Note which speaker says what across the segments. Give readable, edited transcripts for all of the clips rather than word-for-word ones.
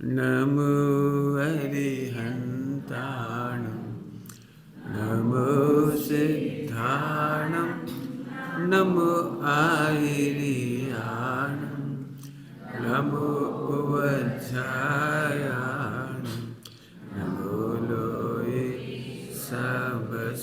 Speaker 1: नमो अरिहन्ताणं नमो सिद्धाणं नमो आयिर्याणं नमो वज्रायाणं नमो लोये सबसामो।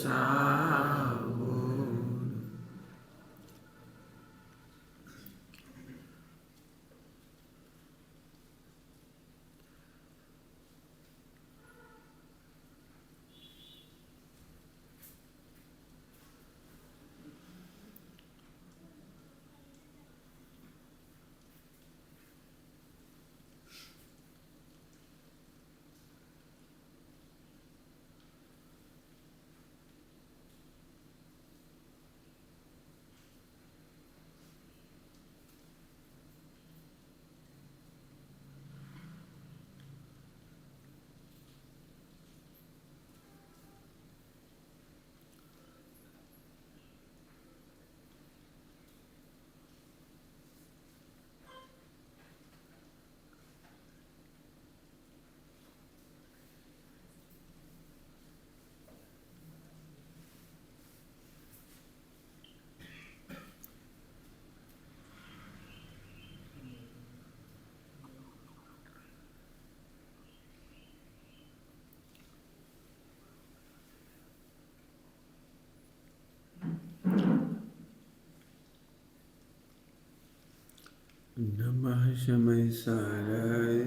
Speaker 1: नमः शमय साराय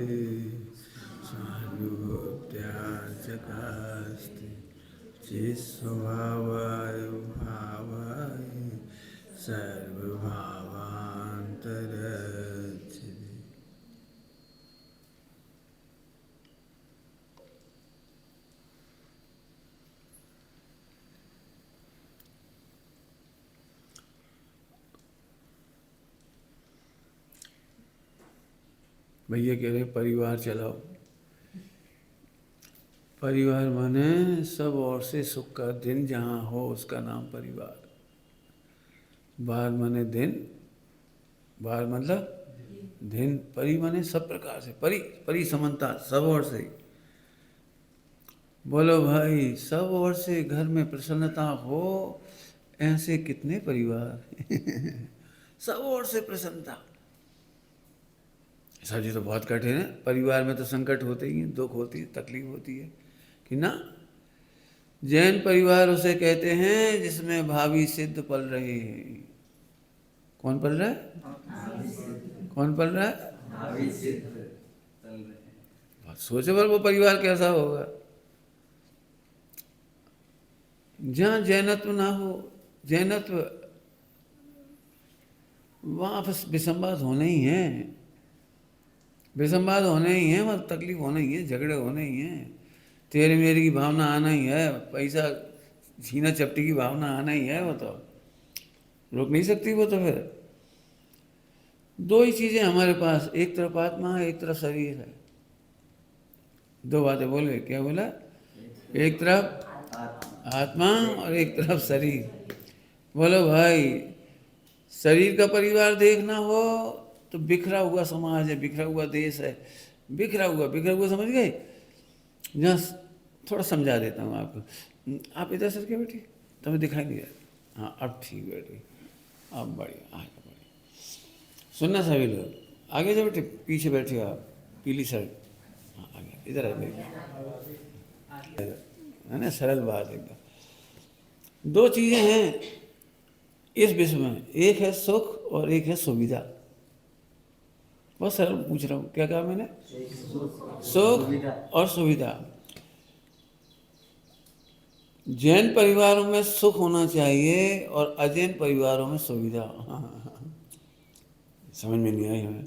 Speaker 1: स्वानुभूत्याचकास्ति चिस्वभावाय भावाय सर्वभावान्तरच्छिदे। भैया कह रहे परिवार चलाओ। परिवार माने सब ओर से सुख का दिन जहाँ हो उसका नाम परिवार। बार माने दिन, बार मतलब दिन, परि माने सब प्रकार से, परि परि समानता सब ओर से। बोलो भाई सब ओर से घर में प्रसन्नता हो, ऐसे कितने परिवार सब ओर से प्रसन्नता। सर जी तो बहुत कठिन है, परिवार में तो संकट होते ही हैं, दुख होती है, तकलीफ होती है कि ना। जैन परिवार उसे कहते हैं जिसमें भावी सिद्ध पल रहे हैं। कौन पल रहा है? कौन पल रहा है? भावी सिद्ध पल रहे हैं। सोचो पर वो परिवार कैसा होगा जहाँ जैनत्व ना हो। जैनत्व वहाँ बस विसंवाद होने ही है, विसंवाद होने ही है, वहाँ तकलीफ होने ही है, झगड़े होने ही हैं, तेरे मेरे की भावना आना ही है, पैसा छीना चपटी की भावना आना ही है। वो तो रोक नहीं सकती वो तो। फिर दो ही चीज़ें हमारे पास, एक तरफ आत्मा है, एक तरफ शरीर है। दो बातें बोले, क्या बोला? एक तरफ आत्मा और एक तरफ शरीर। बोलो भाई शरीर का परिवार देखना हो तो बिखरा हुआ समाज है, बिखरा हुआ देश है, बिखरा हुआ समझ गए। जहाँ थोड़ा समझा देता हूँ आपको। आप इधर सर के बैठिए, तुम्हें दिखाई नहीं दिया। हाँ अब ठीक बैठे, अब बढ़िया, आगे बढ़िया। सुनना सभी लोग, आगे से बैठे, पीछे बैठे आप, पीली शर्ट। हाँ आगे इधर है मेरी, है ना, सरल बात एकदम। दो चीज़ें हैं इस विश्व में, एक है सुख और एक है सुविधा। बहुत सरल पूछ रहा हूँ, क्या कहा मैंने? सुख और सुविधा। जैन परिवारों में सुख होना चाहिए और अजैन परिवारों में सुविधा। समझ में नहीं आई हमें।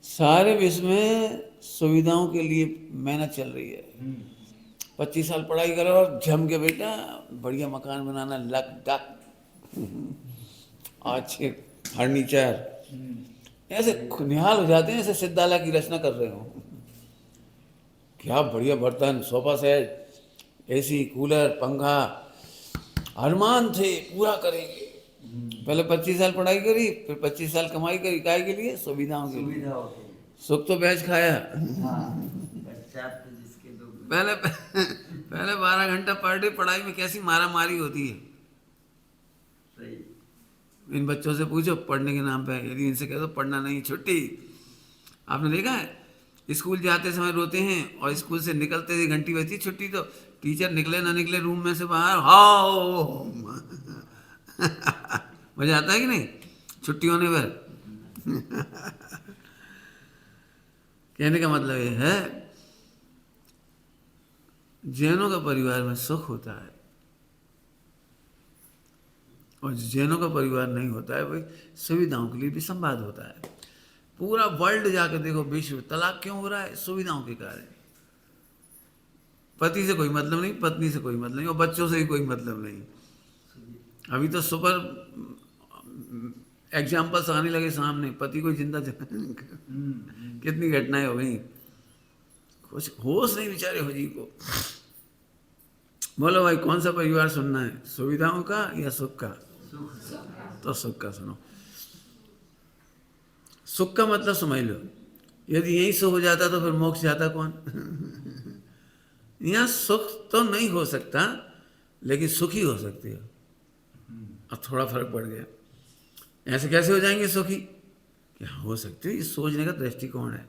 Speaker 1: सारे विश्व में सुविधाओं के लिए मेहनत चल रही है। 25 साल पढ़ाई करो और जम के बेटा बढ़िया मकान बनाना, लक डक, अच्छे फर्नीचर, ऐसे निहाल हो जाते हैं ऐसे सिद्धालय की रचना कर रहे हो। क्या बढ़िया बर्तन, सोफा सेट, एसी, कूलर, पंखा, अरमान थे पूरा करेंगे। पहले 25 साल पढ़ाई करी, फिर 25 साल कमाई करी, काय के लिए? सुविधाओं के लिए। सुख तो बैच खाया। पहले पहले 12 घंटा पर डे पढ़ाई में कैसी मारा मारी होती है। इन बच्चों से पूछो पढ़ने के नाम पे, यदि इनसे कह दो पढ़ना नहीं, छुट्टी। आपने देखा है स्कूल जाते समय रोते हैं और स्कूल से निकलते ही घंटी बजती छुट्टी, तो टीचर निकले ना निकले रूम में से बाहर हाओ मजा आता है कि नहीं छुट्टी होने पर। कहने का मतलब ये है जैनों का परिवार में सुख होता है और जैनों का परिवार नहीं होता है भाई, सुविधाओं के लिए भी संवाद होता है। पूरा वर्ल्ड जाकर देखो, विश्व तलाक क्यों हो रहा है? सुविधाओं के कारण। पति से कोई मतलब नहीं, पत्नी से कोई मतलब नहीं, और बच्चों से भी कोई मतलब नहीं। अभी तो सुपर एग्जाम्पल्स आने लगे सामने, पति को जिंदा कितनी घटनाएं हो गई, कुछ होश नहीं बेचारे हो जी को। बोलो भाई कौन सा परिवार सुनना है, सुविधाओं का या सुख का? तो सुख का सुनो। सुख का मतलब समझ लो, यदि यही सुख हो जाता तो फिर मोक्ष जाता कौन? यहाँ सुख तो नहीं हो सकता, लेकिन सुखी हो सकती है। अब थोड़ा फर्क पड़ गया। ऐसे कैसे हो जाएंगे सुखी? क्या हो सकते है? ये सोचने का दृष्टिकोण है,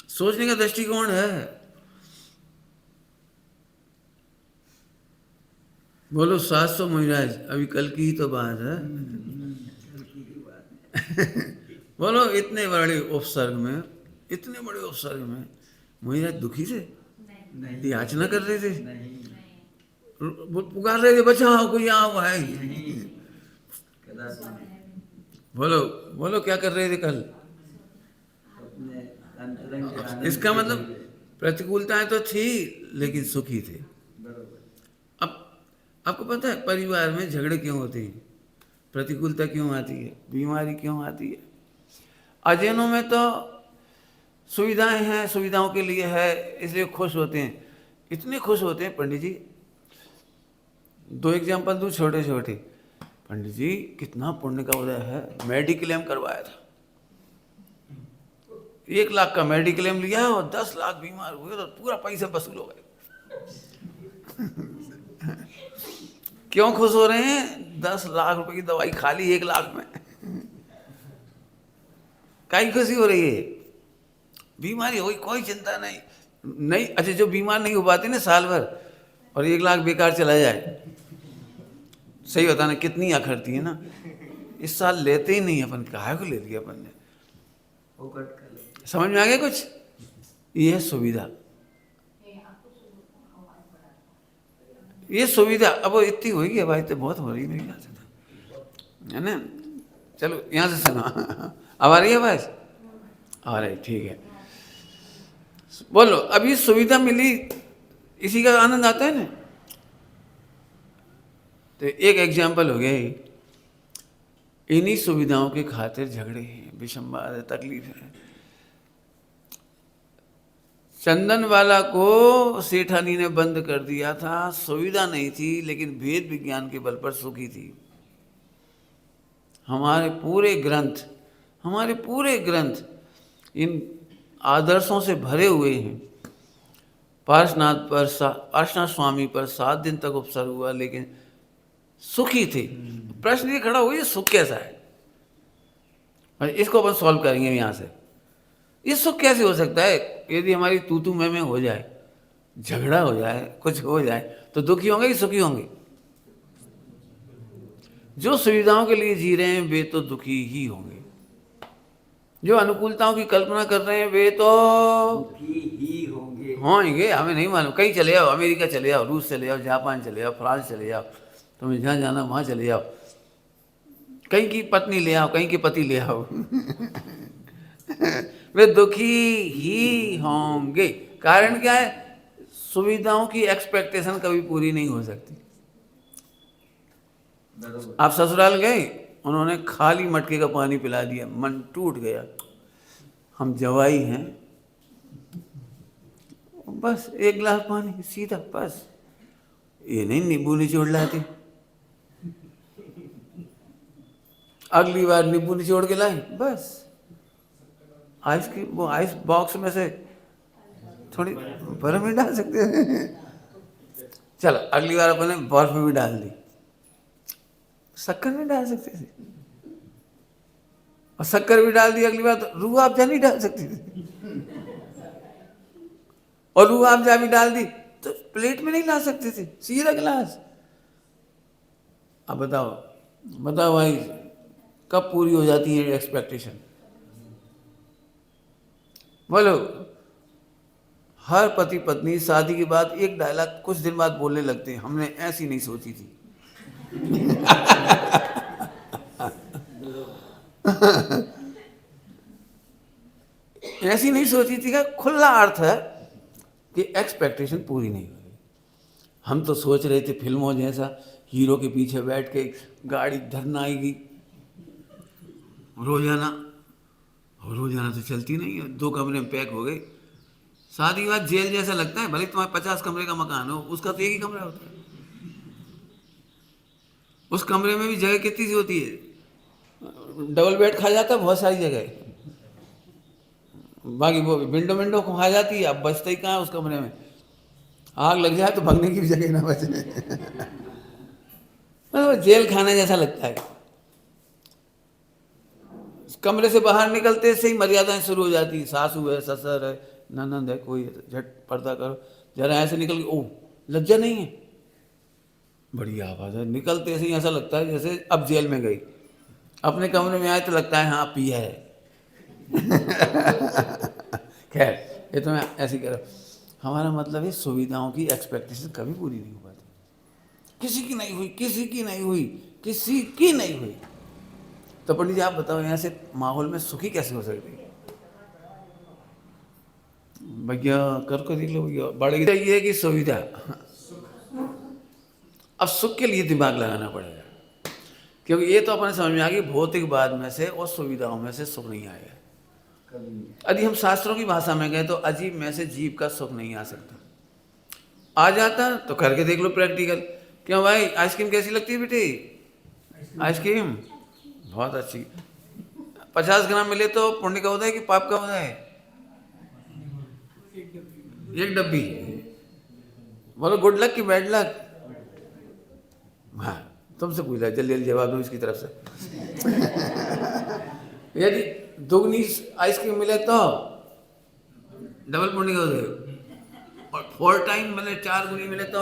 Speaker 1: सोचने का दृष्टिकोण है। बोलो 700 मुहिराज, अभी कल की ही तो बात है। बोलो इतने बड़े उपसर्ग में, इतने बड़े उपसर्ग में मुहिराज दुखी थे, याचना कर रहे थे, पुकार रहे थे बचाओ कोई आओ भाई। बोलो बोलो क्या कर रहे थे कल? इसका मतलब प्रतिकूलताएं तो थी लेकिन सुखी थे। अब आपको पता है परिवार में झगड़े क्यों होते हैं, प्रतिकूलता क्यों आती है, बीमारी क्यों आती है? अजैनों में तो सुविधाएं हैं, सुविधाओं के लिए है इसलिए खुश होते हैं, इतने खुश होते हैं। पंडित जी 2 एग्जाम्पल दूँ छोटे छोटे। पंडित जी कितना पुण्य का उदय है, मेडिक्लेम करवाया था, 1 लाख का मेडिक्लेम लिया और 10 लाख बीमार हुए तो पूरा पैसा वसूल हो गए। क्यों खुश हो रहे हैं? 10 लाख रुपए की दवाई खा ली 1 लाख में। काई खुशी हो रही है? बीमारी हो गई कोई चिंता नहीं, नहीं। अच्छा जो बीमार नहीं हो पाते ना साल भर और 1 लाख बेकार चला जाए, सही बताना कितनी अखरती है ना। इस साल लेते ही नहीं अपन, काहे को ले लिया अपन ने? समझ में आ गया कुछ? ये है सुविधा, ये सुविधा। अब वो इतनी होगी, अब तो बहुत हो रही मेरे ख्याल से, है ना? चलो यहाँ से सुना। अब आ रही है आवाज? आ रही, ठीक है। बोलो अभी सुविधा मिली, इसी का आनंद आता है ना। तो एक एग्जाम्पल हो गया, इन्हीं सुविधाओं के खातिर झगड़े हैं, विषमवाद है, तकलीफ है। चंदन वाला को सेठानी ने बंद कर दिया था, सुविधा नहीं थी लेकिन वेद विज्ञान के बल पर सुखी थी। हमारे पूरे ग्रंथ इन आदर्शों से भरे हुए हैं। पार्श्वनाथ स्वामी पर 7 दिन तक उपसर्ग हुआ लेकिन सुखी थे। प्रश्न ये खड़ा हुआ ये सुख कैसा है, और इसको अपन सॉल्व करेंगे यहाँ से। ये सुख कैसे हो सकता है? यदि हमारी तू मैं हो जाए, झगड़ा हो जाए, कुछ हो जाए तो दुखी होंगे कि सुखी होंगे? जो सुविधाओं के लिए जी रहे हैं वे तो दुखी ही होंगे, जो अनुकूलताओं की कल्पना कर रहे हैं वे तो दुखी ही होंगे। हमें नहीं मालूम, कहीं चले जाओ, अमेरिका चले जाओ, रूस चले जाओ, जापान चले जाओ, फ्रांस चले जाओ, तुम्हें जहाँ जाना वहाँ चले जाओ, कहीं की पत्नी ले आओ, कहीं के पति ले आओ। वे दुखी ही होंगे। कारण क्या है? सुविधाओं की एक्सपेक्टेशन कभी पूरी नहीं हो सकती। आप ससुराल गए, उन्होंने खाली मटके का पानी पिला दिया, मन टूट गया। हम जवाई हैं, बस 1 गिलास पानी सीधा, बस। ये नहीं नींबू निचोड़ लाते, अगली बार नींबू निचोड़ के लाए, बस आइस की वो आइस बॉक्स में से थोड़ी बर्फ भी डाल सकते हैं। चलो अगली बार अपने बर्फ भी डाल दी, शक्कर नहीं डाल सकते थे, और शक्कर भी डाल दी अगली बार तो रूह अफ़ज़ा नहीं डाल सकती थी, और रूह अफ़ज़ा भी डाल दी तो प्लेट में नहीं ला सकते थे, सीधा गिलास। अब बताओ बताओ भाई, कब पूरी हो जाती है एक्सपेक्टेशन? बोलो। हर पति पत्नी शादी के बाद एक डायलॉग कुछ दिन बाद बोलने लगते हैं, हमने ऐसी नहीं सोची थी। ऐसी नहीं सोची थी का खुला अर्थ है कि एक्सपेक्टेशन पूरी नहीं हुई। हम तो सोच रहे थे फिल्मों जैसा हीरो के पीछे बैठ के गाड़ी धरना आएगी रोजाना, और रोजाना तो चलती नहीं है, 2 कमरे में पैक हो गए। शादी के बाद जेल जैसा लगता है, भले तुम्हारे 50 कमरे का मकान हो, उसका तो एक ही कमरा होता है। उस कमरे में भी जगह कितनी सी होती है, डबल बेड खा जाता है बहुत सारी जगह, बाकी वो विंडो विंडो खा जाती है, अब बचता ही कहाँ है उस कमरे में। आग लग जाए तो भगने की भी जगह ना बचे। जेल खाने जैसा लगता है। कमरे से बाहर निकलते से ही मर्यादाएं शुरू हो जाती है, सासू है, ससुर है, ननद है, कोई है, झट पर्दा करो, जरा ऐसे निकल के, ओह लज्जा नहीं है, बड़ी आवाज़ है, निकलते से ही ऐसा लगता है जैसे अब जेल में गई। अपने कमरे में आए तो लगता है हाँ पिया है। खैर ये तो मैं ऐसे कह रहा हूँ, हमारा मतलब है सुविधाओं की एक्सपेक्टेशन कभी पूरी नहीं हो पाती, किसी की नहीं हुई, किसी की नहीं हुई, किसी की नहीं हुई। तो पंडित जी आप बताओ, यहाँ से माहौल में सुखी कैसे हो सकती है? भैया कर को देख लो भैया, बढ़ेगी ये कि सुविधा। अब सुख के लिए दिमाग लगाना पड़ेगा, क्योंकि ये तो अपने समझ में आ गई भौतिकवाद में से और सुविधाओं में से सुख नहीं आएगा। यदि हम शास्त्रों की भाषा में गए तो अजीब में से जीव का सुख नहीं आ सकता। आ जाता तो करके देख लो प्रैक्टिकल। क्यों भाई आइसक्रीम कैसी लगती है बेटी? आइसक्रीम बहुत अच्छी। 50 ग्राम मिले तो पुण्य का होता है कि पाप का होता है? एक डब्बी। बोलो गुड लक कि बैड लक? हाँ तुमसे पूछा, जल्दी जल्दी जवाब दो इसकी तरफ से। यदि दुगनी आइसक्रीम मिले तो डबल पुण्य का होता है, और 4 टाइम मिले, 4 गुनी मिले तो,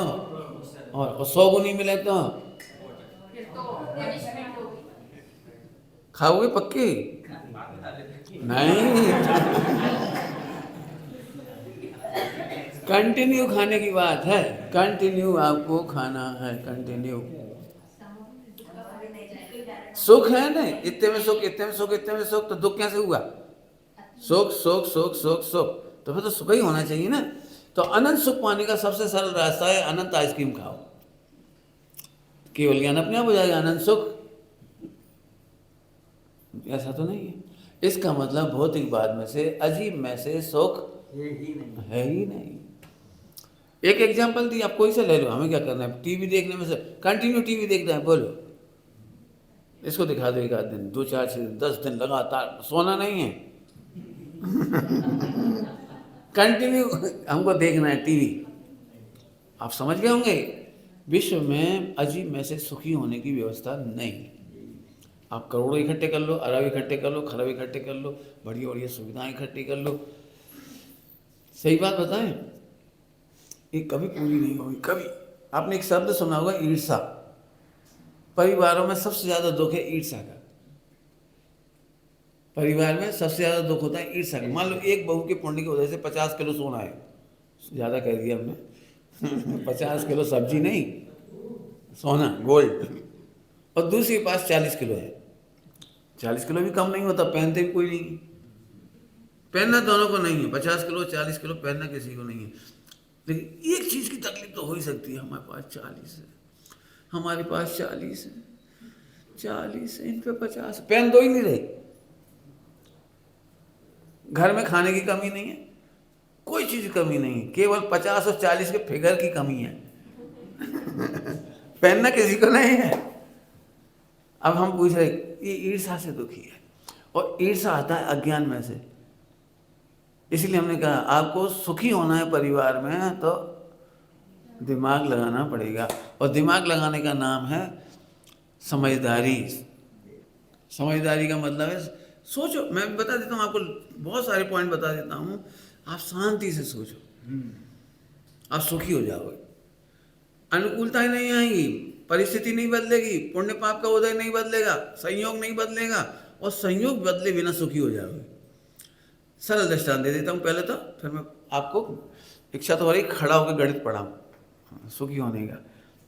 Speaker 1: और 100 गुनी मिले तो खाओगे पक्की? नहीं, कंटिन्यू खाने की बात है, कंटिन्यू आपको खाना है, कंटिन्यू। सुख है ना, इतने में सुख, इतने में सुख, इतने में सुख, तो दुख कैसे हुआ? सुख सुख सुख सुख सुख, तो फिर तो सुख ही होना चाहिए ना। तो अनंत सुख पाने का सबसे सरल रास्ता है अनंत आइसक्रीम खाओ, केवल ज्ञान अपने आप हो जाएगा अनंत सुख। ऐसा तो नहीं है। इसका मतलब भौतिकवाद में से अजीब में से सुख है ही नहीं। एक एग्जाम्पल दी, आप कोई से ले लो, हमें क्या करना है? टीवी देखने में से कंटिन्यू टीवी देखना है, बोलो इसको दिखा दो 1 आध दिन, 2 4 6 10 दिन लगातार, सोना नहीं है। कंटिन्यू हमको देखना है टीवी। आप समझ गए होंगे, विश्व में अजीब में से सुखी होने की व्यवस्था नहीं। आप करोड़ों इकट्ठे कर लो, अरब इकट्ठे कर लो, खरब इकट्ठे कर लो, बढ़िया बढ़िया सुविधाएं इकट्ठी कर लो, सही बात बताएं, ये कभी पूरी नहीं होगी कभी। आपने एक शब्द सुना होगा ईर्षा। परिवारों में सबसे ज्यादा दुख है ईर्षा का। परिवार में सबसे ज्यादा दुख होता है ईर्षा का। मान लो एक बहू के पुण्य की वजह से 50 किलो सोना है, ज्यादा कह दिया हमने। 50 किलो सब्जी नहीं, सोना गोल्ड, और दूसरी के पास 40 किलो है। 40 किलो भी कम नहीं होता, पहनते भी कोई नहीं। पहनना दोनों को नहीं है, 50 किलो 40 किलो पहनना किसी को नहीं है। लेकिन एक चीज की तकलीफ तो हो ही सकती है, हमारे पास 40 है, हमारे पास 40 है, 40 है, इन पे 50, पहन दो ही नहीं रहे। घर में खाने की कमी नहीं है, कोई चीज की कमी नहीं है, केवल 50 और 40 के फिगर की कमी है। पहनना किसी को नहीं है। अब हम पूछ रहे ये ईर्ष्या से दुखी है, और ईर्ष्या आता है अज्ञान में से। इसलिए हमने कहा आपको सुखी होना है परिवार में तो दिमाग लगाना पड़ेगा, और दिमाग लगाने का नाम है समझदारी। समझदारी का मतलब है सोचो। मैं बता देता हूँ आपको, बहुत सारे पॉइंट बता देता हूँ। आप शांति से सोचो, आप सुखी हो जाओगे। अनुकूलताएं नहीं आएंगी, परिस्थिति नहीं बदलेगी, पुण्य पाप का उदय नहीं बदलेगा, संयोग नहीं बदलेगा, और संयोग बदले बिना सुखी हो जाओगे। सरल दृष्टांत दे देता हूँ पहले तो, फिर मैं आपको इच्छा तो हो रही खड़ा होकर गणित पढ़ाऊँ सुखी होने का,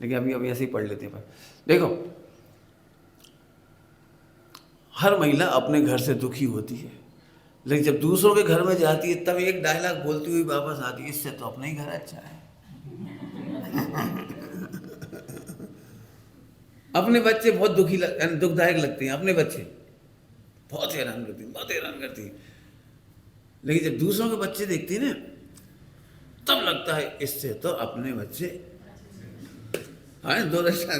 Speaker 1: लेकिन अभी ऐसे ही पढ़ लेते हैं। पर देखो, हर महिला अपने घर से दुखी होती है, लेकिन जब दूसरों के घर में जाती है तब एक डायलॉग बोलती हुई वापस आती है, इससे तो अपना ही घर अच्छा है। अपने बच्चे बहुत दुखदायक लगते हैं, अपने बच्चे बहुत हैरान करती हैं, बहुत हैरान करती हैं। लेकिन जब दूसरों के बच्चे देखती है ना, तब लगता है इससे तो अपने बच्चे। हाँ, दो दशा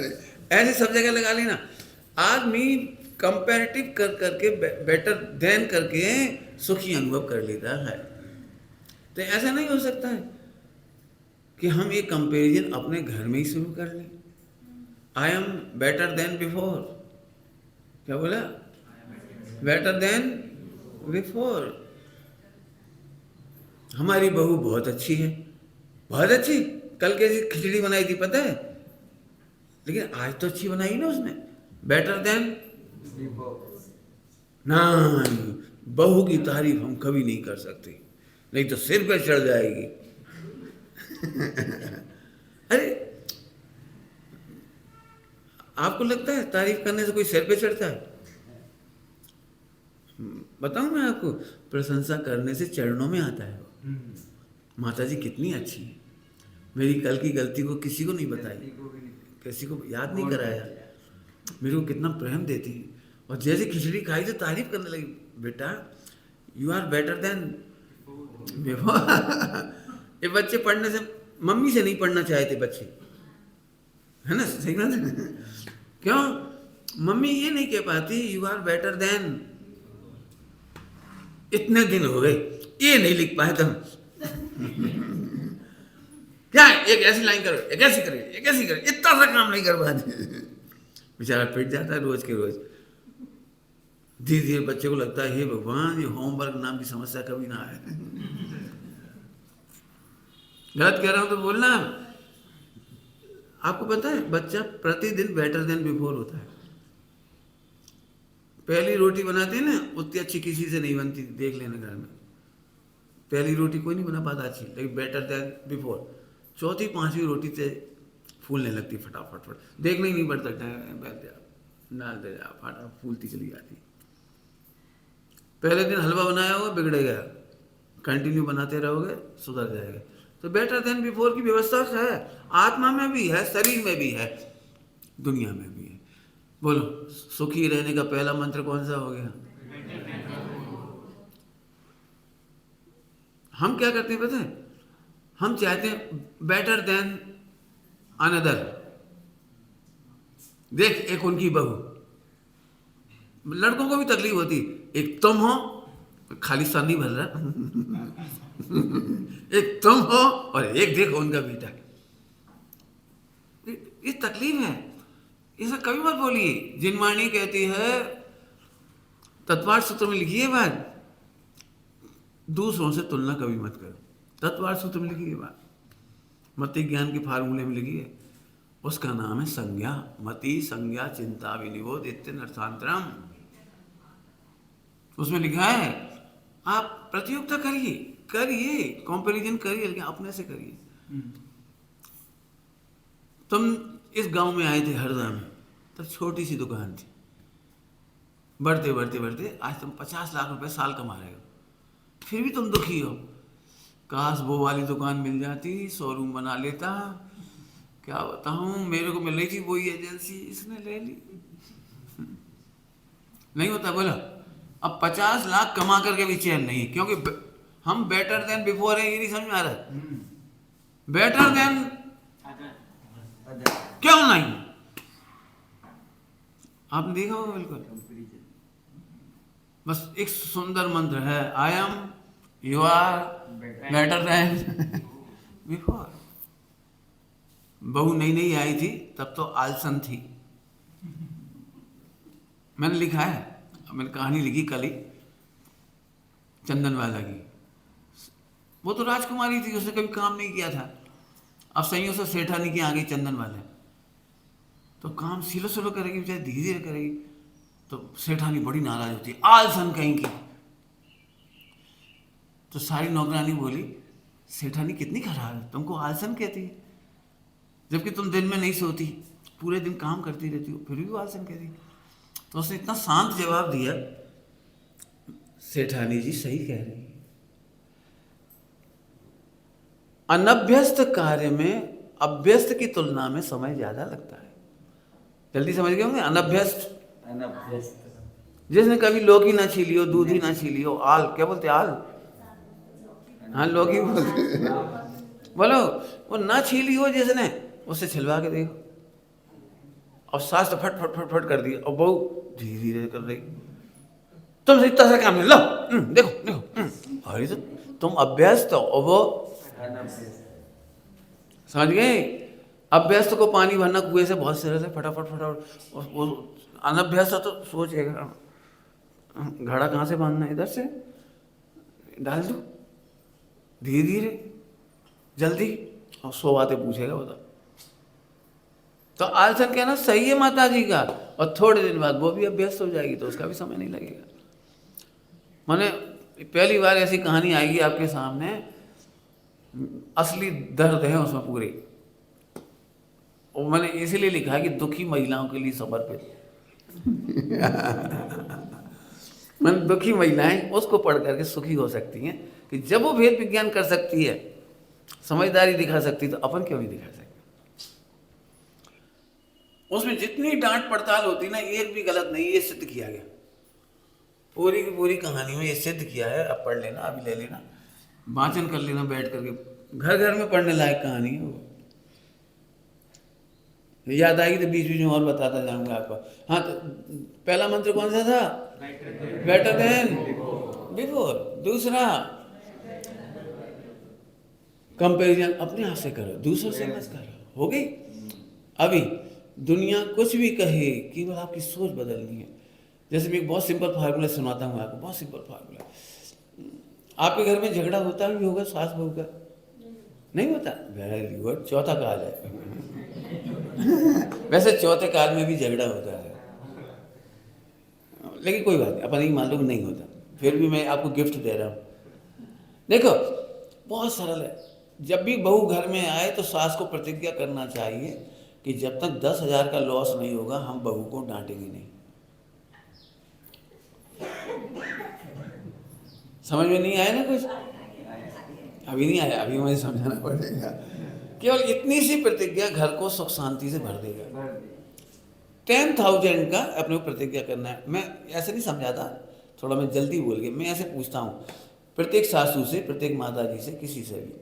Speaker 1: ऐसे सब जगह लगा लेना। आदमी कंपैरेटिव कर करके, बेटर देन करके सुखी अनुभव कर लेता है। तो ऐसा नहीं हो सकता है कि हम ये कंपैरिजन अपने घर में ही शुरू कर लें। I am better than before, क्या बोला? Better than before. हमारी बहू बहुत अच्छी है, बहुत अच्छी। कल कैसी खिचड़ी बनाई थी पता है, लेकिन आज तो अच्छी बनाई ना उसने। बेटर देन नहीं, बहू की तारीफ हम कभी नहीं कर सकते, नहीं तो सिर पे चढ़ जाएगी। अरे आपको लगता है तारीफ करने से कोई सिर पे चढ़ता है? बताऊं मैं आपको, प्रशंसा करने से चरणों में आता है। माता जी कितनी अच्छी है, मेरी कल की गलती को किसी को नहीं बताई, किसी को याद नहीं कराया, मेरे को कितना प्रेम देती है। और जैसे खिचड़ी खाई तो तारीफ करने लगी, बेटा you are better than before. ये बच्चे पढ़ने से, मम्मी से नहीं पढ़ना चाहते बच्चे, है ना? सही बात है। क्यों? मम्मी ये नहीं कह पाती यू आर बेटर देन। इतने दिन हो गए ये नहीं लिख पाए तुम। क्या एक ऐसी लाइन करो, एक ऐसी करे, एक ऐसी करे, इतना सा काम नहीं कर पाते। बेचारा पिट जाता है रोज के रोज। धीरे धीरे बच्चे को लगता है हे भगवान, ये होमवर्क नाम की समस्या कभी ना आए। गलत कह रहा हूं तो बोलना। आपको पता है बच्चा प्रतिदिन बेटर देन बिफोर होता है। पहली रोटी बनाते हैं ना, उतनी अच्छी किसी से नहीं बनती, देख लेना घर में। पहली रोटी कोई नहीं बना पाता अच्छी, लेकिन बेटर देन बिफोर। चौथी पांचवी रोटी से फूलने लगती फटाफट फट, देखना ही नहीं पड़ता, डाल दे जा, फटाफट फूलती चली जाती। पहले दिन हलवा बनाया होगा बिगड़ेगा, कंटिन्यू बनाते रहोगे सुधर जाएगा। तो बेटर देन बिफोर की व्यवस्था है, आत्मा में भी है, शरीर में भी है, दुनिया में भी है। बोलो, सुखी रहने का पहला मंत्र कौन सा हो गया? हम क्या करते हैं पता है? हम चाहते हैं बेटर देन अनदर। देख एक उनकी बहू, लड़कों को भी तकलीफ होती, एक तुम हो, खाली सा नहीं भर रहा। एक तुम हो और एक देखो उनका बेटा। ये तकलीफ है, ऐसा कभी मत बोलिए। जिनवाणी कहती है, तत्वार्थ सूत्र में लिखी है बात, दूसरों से तुलना कभी मत करो। तत्वार्थ सूत्र में लिखी है बात, मति ज्ञान के फार्मूले में लिखी है, उसका नाम है संज्ञा। मति संज्ञा चिंता विनिबोध इत्य अर्थांतरम। उसमें लिखा है आप प्रतियोगिता करिए, करिए कंपैरिजन करिए, लेकिन अपने से करिए। तुम इस गांव में आए थे हरदा में, तो छोटी सी दुकान थी, बढ़ते बढ़ते बढ़ते आज तुम 50 लाख रुपए साल कमा रहे हो, फिर भी तुम दुखी हो। काश वो वाली दुकान मिल जाती, शोरूम बना लेता। क्या बताऊं, मेरे को मिल रही थी वही एजेंसी, इसने ले ली। नहीं होता बोला। अब 50 लाख कमा करके भी चैन नहीं है, क्योंकि हम बेटर देन बिफोर है, ये नहीं समझ में आ रहा। बेटर देन क्यों नहीं? आपने देखा होगा बिल्कुल। बस एक सुंदर मंत्र है, I am, you are better than before. बहू नई नई आई थी तब तो आलसन थी। मैंने लिखा है, मैंने कहानी लिखी कल ही, चंदनवाला की। वो तो राजकुमारी थी, उसने कभी काम नहीं किया था। अब संयोग से सेठानी की आ गई चंदनवाला, तो काम सिलो सिलो करेगी बेचारी, धीरे धीरे करेगी। तो सेठानी बड़ी नाराज होती है, आलसन कहीं की। तो सारी नौकरानी बोली, सेठानी कितनी खराब है, तुमको आलसन कहती है, जबकि तुम दिन में नहीं सोती, पूरे दिन काम करती रहती हो, फिर भी वो आलसन कहती। तो उसने इतना शांत जवाब दिया, सेठानी जी सही कह रही है, अनभ्यस्त कार्य में अभ्यस्त की तुलना में समय ज्यादा लगता है। जल्दी समझ गए होंगे, अनभ्यस्त। जिसने कभी लौकी ना छीली हो, दूध ही ना छीली हो, आल क्या बोलते, आल, हाँ लौकी बोलते बोलो, वो ना छीली हो जिसने, उससे छिलवा के देखो। और सास तो फट फट फट फट कर दी, और बहू धीरे धीरे कर रही, तुमसे इतना सा काम नहीं, लो देखो देखो। अरे तो तुम अभ्यस्त हो और वो, समझ गए। अभ्यस्त को पानी भरना कुएं से बहुत सरल है, फटाफट फटाफट। वो अनभ्यस्त तो सोचेगा घड़ा कहाँ से बांधना है, इधर से डाल दो, धीरे धीरे जल्दी, और 100 बातें पूछेगा बता। तो आलसन कहना सही है माता जी का, और थोड़े दिन बाद वो भी अभ्यस्त हो जाएगी, तो उसका भी समय नहीं लगेगा। माने पहली बार ऐसी कहानी आएगी आपके सामने, असली दर्द है उसमें पूरी। और मैंने इसीलिए लिखा है कि दुखी महिलाओं के लिए समर्पित। मैंने दुखी महिलाएं उसको पढ़ करके सुखी हो सकती हैं, कि जब वो भेद विज्ञान कर सकती है, समझदारी दिखा सकती, तो अपन क्यों नहीं दिखा सकते। उसमें जितनी डांट पड़ताल होती ना, एक भी गलत नहीं, ये सिद्ध किया गया पूरी की पूरी कहानी में, ये सिद्ध किया है। अब पढ़ लेना, अभी ले लेना, वाचन कर लेना बैठ करके, घर घर में पढ़ने लायक कहानी है वो। याद आएगी तो बीच बीच में और बताता जाऊंगा आपको। हाँ, तो पहला मंत्र कौन सा था, बेटर देन बिफोर। दूसरा कंपैरिजन अपने आप से करो, दूसरों से मत करो, हो गई। अभी दुनिया कुछ भी कहे, केवल आपकी सोच बदलनी है। जैसे मैं एक बहुत सिंपल फार्मूला सुनाता हूँ आपको, बहुत सिंपल फार्मूला। आपके घर में झगड़ा होता भी होगा सास बहू का, नहीं होता, वेरी गुड, चौथा काल है। वैसे चौथे काल में भी झगड़ा होता है, लेकिन कोई बात नहीं, अपन ही मान लो नहीं होता, फिर भी मैं आपको गिफ्ट दे रहा हूँ। देखो बहुत सरल है, जब भी बहू घर में आए तो सास को प्रतिज्ञा करना चाहिए कि जब तक 10,000 का लॉस नहीं होगा हम बहू को डांटेंगे नहीं। समझ में नहीं आया ना कुछ, अभी नहीं आया, अभी मुझे समझाना पड़ेगा। केवल इतनी सी प्रतिज्ञा घर को सुख शांति से भर देगा। 10,000 का अपने को प्रतिज्ञा करना है। मैं ऐसे नहीं समझाता, थोड़ा मैं जल्दी बोल गया, मैं ऐसे पूछता हूँ प्रत्येक सासू से, प्रत्येक माता जी से, किसी से भी,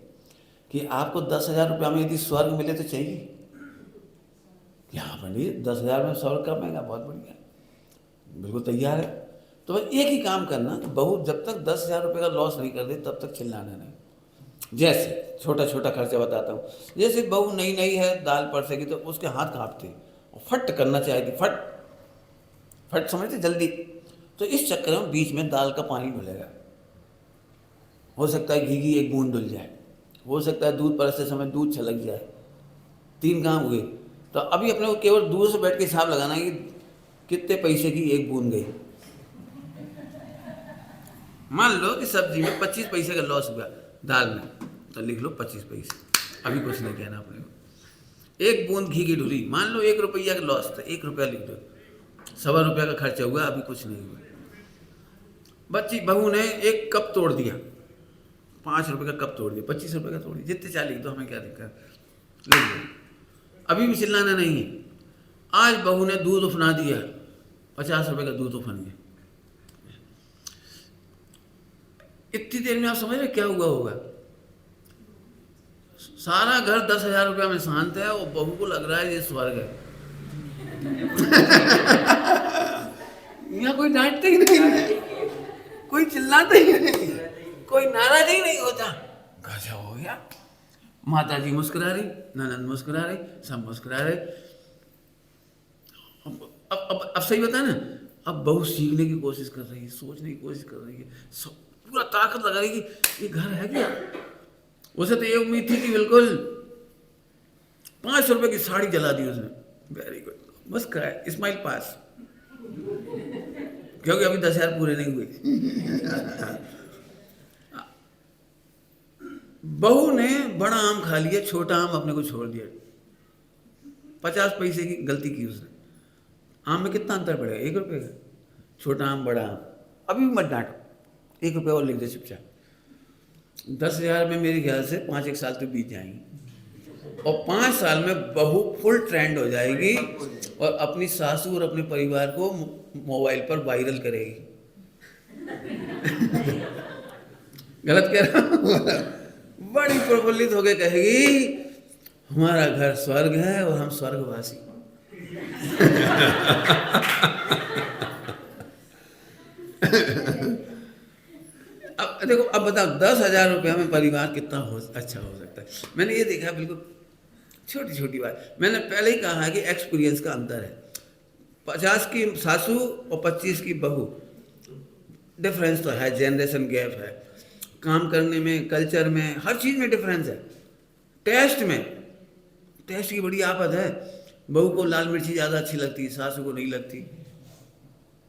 Speaker 1: कि आपको 10,000 रुपया में यदि स्वर्ग मिले तो चाहिए? कि हाँ पंडित 10,000 में स्वर्ग कब आएगा, बहुत बढ़िया, बिल्कुल तैयार है। तो भाई एक ही काम करना, बहू जब तक 10,000 रुपये का लॉस नहीं कर दे तब तक चिल्लाना नहीं। जैसे छोटा छोटा खर्चा बताता हूँ, जैसे बहू नई नई है, दाल परसेगी तो उसके हाथ कांपते, फट करना चाहेगी, फट फट, समझते जल्दी। तो इस चक्कर में बीच में दाल का पानी डुलेगा, हो सकता है घी की एक बूंद डुल जाए, हो सकता है दूध परसते समय दूध छलक जाए, 3 काम हुए। तो अभी अपने को केवल दूर से बैठ के हिसाब लगाना है कि कितने पैसे की एक बूंद गई। मान लो कि सब्जी में 25 पैसे का लॉस हुआ दाल में, तो लिख लो 25 पैसे, अभी कुछ नहीं कहना अपने को। एक बूंद घी की डुली, मान लो 1 रुपया का लॉस, तो 1 रुपया लिख दो। 1.25 रुपया का खर्चा हुआ, अभी कुछ नहीं हुआ। बच्ची बहू ने एक कप तोड़ दिया, 5 रुपये का कप तोड़ दिया, 25 रुपये का तोड़ दिया, जितने चाह लिख दो, हमें क्या दिक्कत, लिख दो, अभी भी चिल्लाना नहीं है। आज बहू ने दूध उफना दिया, 50 रुपये का दूध उफन गया। इतनी देर में आप समझ रहे क्या हुआ होगा? सारा घर 10,000 रुपया में शांत है, और बहू को लग रहा है ये स्वर्ग है। यहाँ कोई डांटते ही नहीं, कोई चिल्लाते ही नहीं, कोई नाराज ही नहीं होता। गजब हो गया। माता जी मुस्कुरा रही, ननद मुस्कुरा रही, सब मुस्कुरा रहे। अब सही बता ना, अब बहू सीखने की कोशिश कर रही है, सोचने की कोशिश कर रही है, सब पूरा ताकत लगा रही है कि ये घर है क्या। उसे तो ये उम्मीद थी कि बिल्कुल 500 रुपए की साड़ी जला दी उसने। वेरी गुड, बस कराए स्माइल पास, क्योंकि अभी 10,000 पूरे नहीं हुए। बहू ने बड़ा आम खा लिया, छोटा आम अपने को छोड़ दिया। 50 पैसे की गलती की उसने। आम में कितना अंतर पड़ेगा? 1 रुपये का। छोटा आम बड़ा आम, अभी भी मत डांटो, 1 रुपये और लिख दे चुपचाप। 10,000 में मेरे ख्याल से 5-1 साल तो बीत जाएंगे, और 5 साल में बहू फुल ट्रेंड हो जाएगी और अपनी सासू और अपने परिवार को मोबाइल पर वायरल करेगी। गलत कह रहा हूँ? बड़ी प्रफुल्लित होकर कहेगी हमारा घर स्वर्ग है और हम स्वर्गवासी। अब देखो, अब बताओ 10,000 रुपया में परिवार कितना अच्छा हो सकता है। मैंने ये देखा, बिल्कुल छोटी छोटी बात। मैंने पहले ही कहा कि एक्सपीरियंस का अंतर है। 50 की सासू और 25 की बहू, डिफरेंस तो है, जनरेशन गैप है, काम करने में, कल्चर में, हर चीज़ में डिफरेंस है। टेस्ट की बड़ी आफत है। बहू को लाल मिर्ची ज़्यादा अच्छी लगती, सासू को नहीं लगती।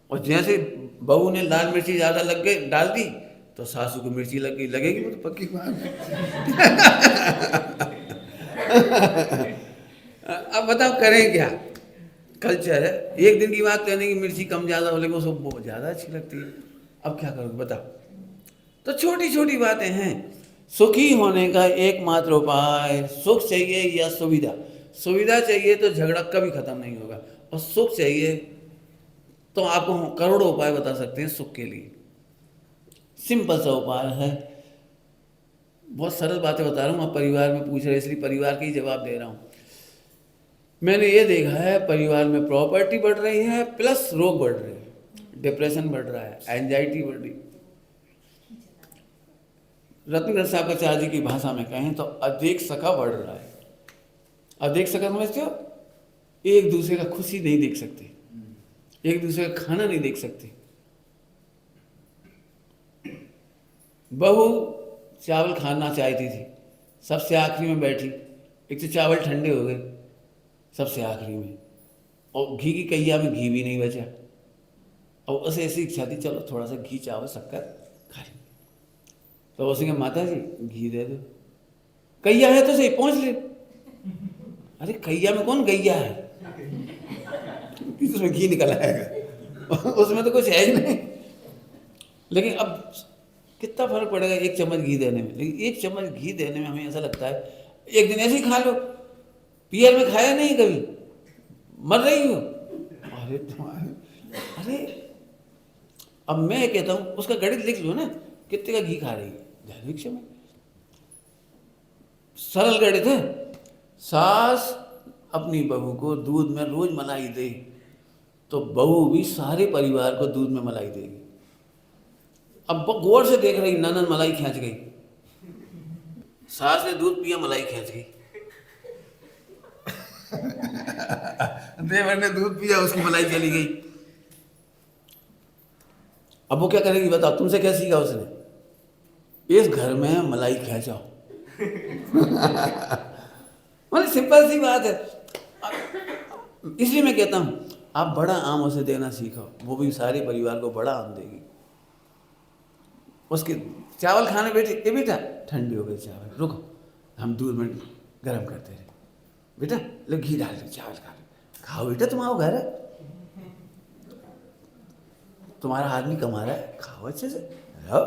Speaker 1: और जैसे बहू ने लाल मिर्ची ज़्यादा लग गई डाल दी तो सासू को मिर्ची लग गई, लगेगी वो तो पक्की बात है। अब बताओ करें क्या? कल्चर है। एक दिन की बात कहने की मिर्ची कम ज़्यादा हो, लेकिन उसको बहुत ज़्यादा अच्छी लगती है। अब क्या करोगे बताओ? तो छोटी छोटी बातें हैं। सुखी होने का एकमात्र उपाय, सुख चाहिए या सुविधा? सुविधा चाहिए तो झगड़ा कभी खत्म नहीं होगा, और सुख चाहिए तो आपको करोड़ों उपाय बता सकते हैं सुख के लिए। सिंपल सा उपाय है, बहुत सरल बातें बता रहा हूँ। आप परिवार में पूछ रहे, इसलिए परिवार के ही जवाब दे रहा हूँ। मैंने ये देखा है, परिवार में प्रॉपर्टी बढ़ रही है, प्लस रोग बढ़ रहे हैं, डिप्रेशन बढ़ रहा है, एंजाइटी बढ़ रही। रत्नगढ़ साहबाचार्य जी की भाषा में कहें तो अदेख सका बढ़ रहा है। अदेख सका समझते हो? एक दूसरे का खुशी नहीं देख सकते, एक दूसरे का खाना नहीं देख सकते। बहू चावल खाना चाहती थी, सबसे आखिरी में बैठी। एक तो चावल ठंडे हो गए सबसे आखिरी में, और घी की कहिया में घी भी नहीं बचा, और उसे ऐसी इच्छा थी चलो थोड़ा सा घी चावल शक्कर खा लें। तो उसने कहा माता जी घी दे दो। कहिया है तो सही, पहुँच ले। अरे कहिया में कौन गैया है? उसमें घी निकल आएगा, उसमें तो कुछ है ही नहीं। लेकिन अब कितना फर्क पड़ेगा एक चम्मच घी देने में? लेकिन एक चम्मच घी देने में हमें ऐसा लगता है एक दिन ऐसे ही खा लो। पियर में खाया नहीं कभी, मर रही हो। अरे अब मैं कहता हूँ उसका गणित लिख लो ना, कितने का घी खा रही है? भविष्य में सरल गणित है। सास अपनी बहू को दूध में रोज मलाई दे तो बहू भी सारे परिवार को दूध में मलाई देगी। अब गौर से देख रही, ननद मलाई खींच गई, सास ने दूध पिया, मलाई खींच गई। देवर ने दूध पिया, उसकी मलाई चली गई। अब वो क्या करेगी बताओ? तुमसे क्या सीखा उसने? इस घर में मलाई खींचाओ। मतलब सिंपल सी बात है। इसलिए मैं कहता हूं आप बड़ा आम उसे देना सीखो, वो भी सारे परिवार को बड़ा आम देगी। उसके चावल खाने बैठे, ए बेटा ठंडी हो गई चावल, रुको हम दूध में गर्म करते रहे। बेटा ले घी डाल दे, चावल खा लो। खाओ बेटा, तुम्हारा घर है, तुम्हारा आदमी कमा रहा है, खाओ अच्छे से रहो।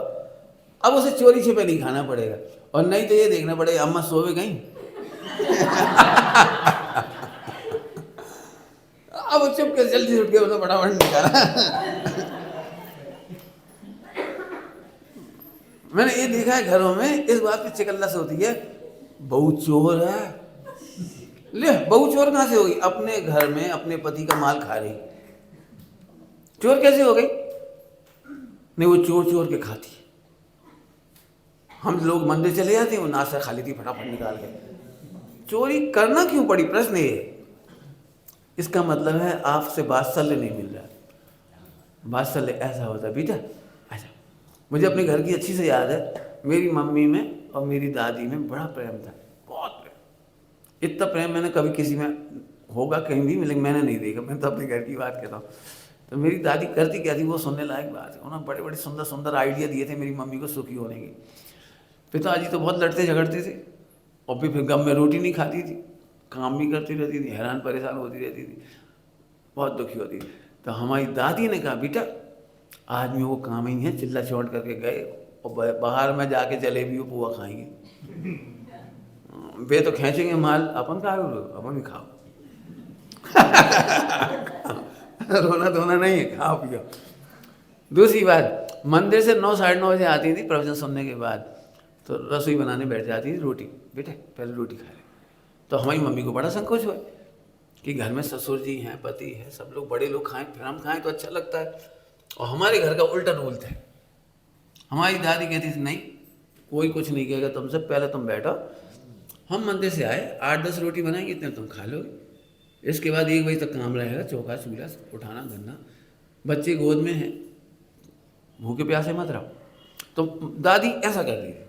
Speaker 1: अब उसे चोरी छिपे नहीं खाना पड़ेगा, और नहीं तो ये देखना पड़ेगा अम्मा सोवे कहीं। अब वो चुप कर जल्दी उठ के उसे फटाफट निकाला। मैंने ये देखा है घरों में इस बात पे चिकल्लस होती है, बहू चोर है। ले बहू चोर कहाँ से होगी? अपने घर में अपने पति का माल खा रही। चोर कैसे हो गई? नहीं, वो चोर चोर के खाती है। हम लोग मंदिर चले जाते हैं, वो नाश्ता खा लेती फटाफट निकाल के। चोरी करना क्यों पड़ी? प्रश्न ये है। इसका मतलब है आपसे वात्सल्य नहीं मिल रहा। वात्सल्य ऐसा होता है बेटा, ऐसा। मुझे अपने घर की अच्छी से याद है, मेरी मम्मी में और मेरी दादी में बड़ा प्रेम था, बहुत प्रेम। इतना प्रेम मैंने कभी किसी में होगा कहीं भी, लेकिन मैंने नहीं देखा। मैं तो अपने घर की बात कहता हूँ। तो मेरी दादी करती क्या थी, वो सुनने लायक बात है। उन्होंने बड़े बड़े सुंदर सुंदर आइडिया दिए थे मेरी मम्मी को सुखी होने के। पिताजी तो बहुत लड़ते झगड़ते थे, और फिर गम में रोटी नहीं खाती थी, काम भी करती रहती थी, हैरान परेशान होती रहती थी, बहुत दुखी होती थी। तो हमारी दादी ने कहा, बेटा आदमी वो काम ही नहीं है, चिल्ला चौट करके गए और बाहर में जाके जलेबी और पुआ खाएंगे। वे तो खींचेंगे माल, अपन खा लो, अपन भी खाओ। रोना धोना नहीं है, खाओ पियो। दूसरी बात, मंदिर से 9 साढ़े 9 बजे आती थी प्रवचन सुनने के बाद, तो रसोई बनाने बैठ जाती थी। रोटी, बेटे पहले रोटी खा ले। तो हमारी मम्मी को बड़ा संकोच हुआ कि घर में ससुर जी हैं, पति है, सब लोग बड़े लोग खाएं, फिर हम खाएं तो अच्छा लगता है। और हमारे घर का उल्टा रूल था। हमारी दादी कहती थी, नहीं कोई कुछ नहीं कहेगा तुमसे, पहले तुम बैठो, हम मंदिर से आए, 8-10 रोटी बनाएंगे, इतने तुम खा लोगे, इसके बाद 1 बजे तक काम रहेगा, चौका चूल्हा उठाना धरना, बच्चे गोद में हैं, भूखे प्यासे मत रहो। तो दादी ऐसा कर रही थी।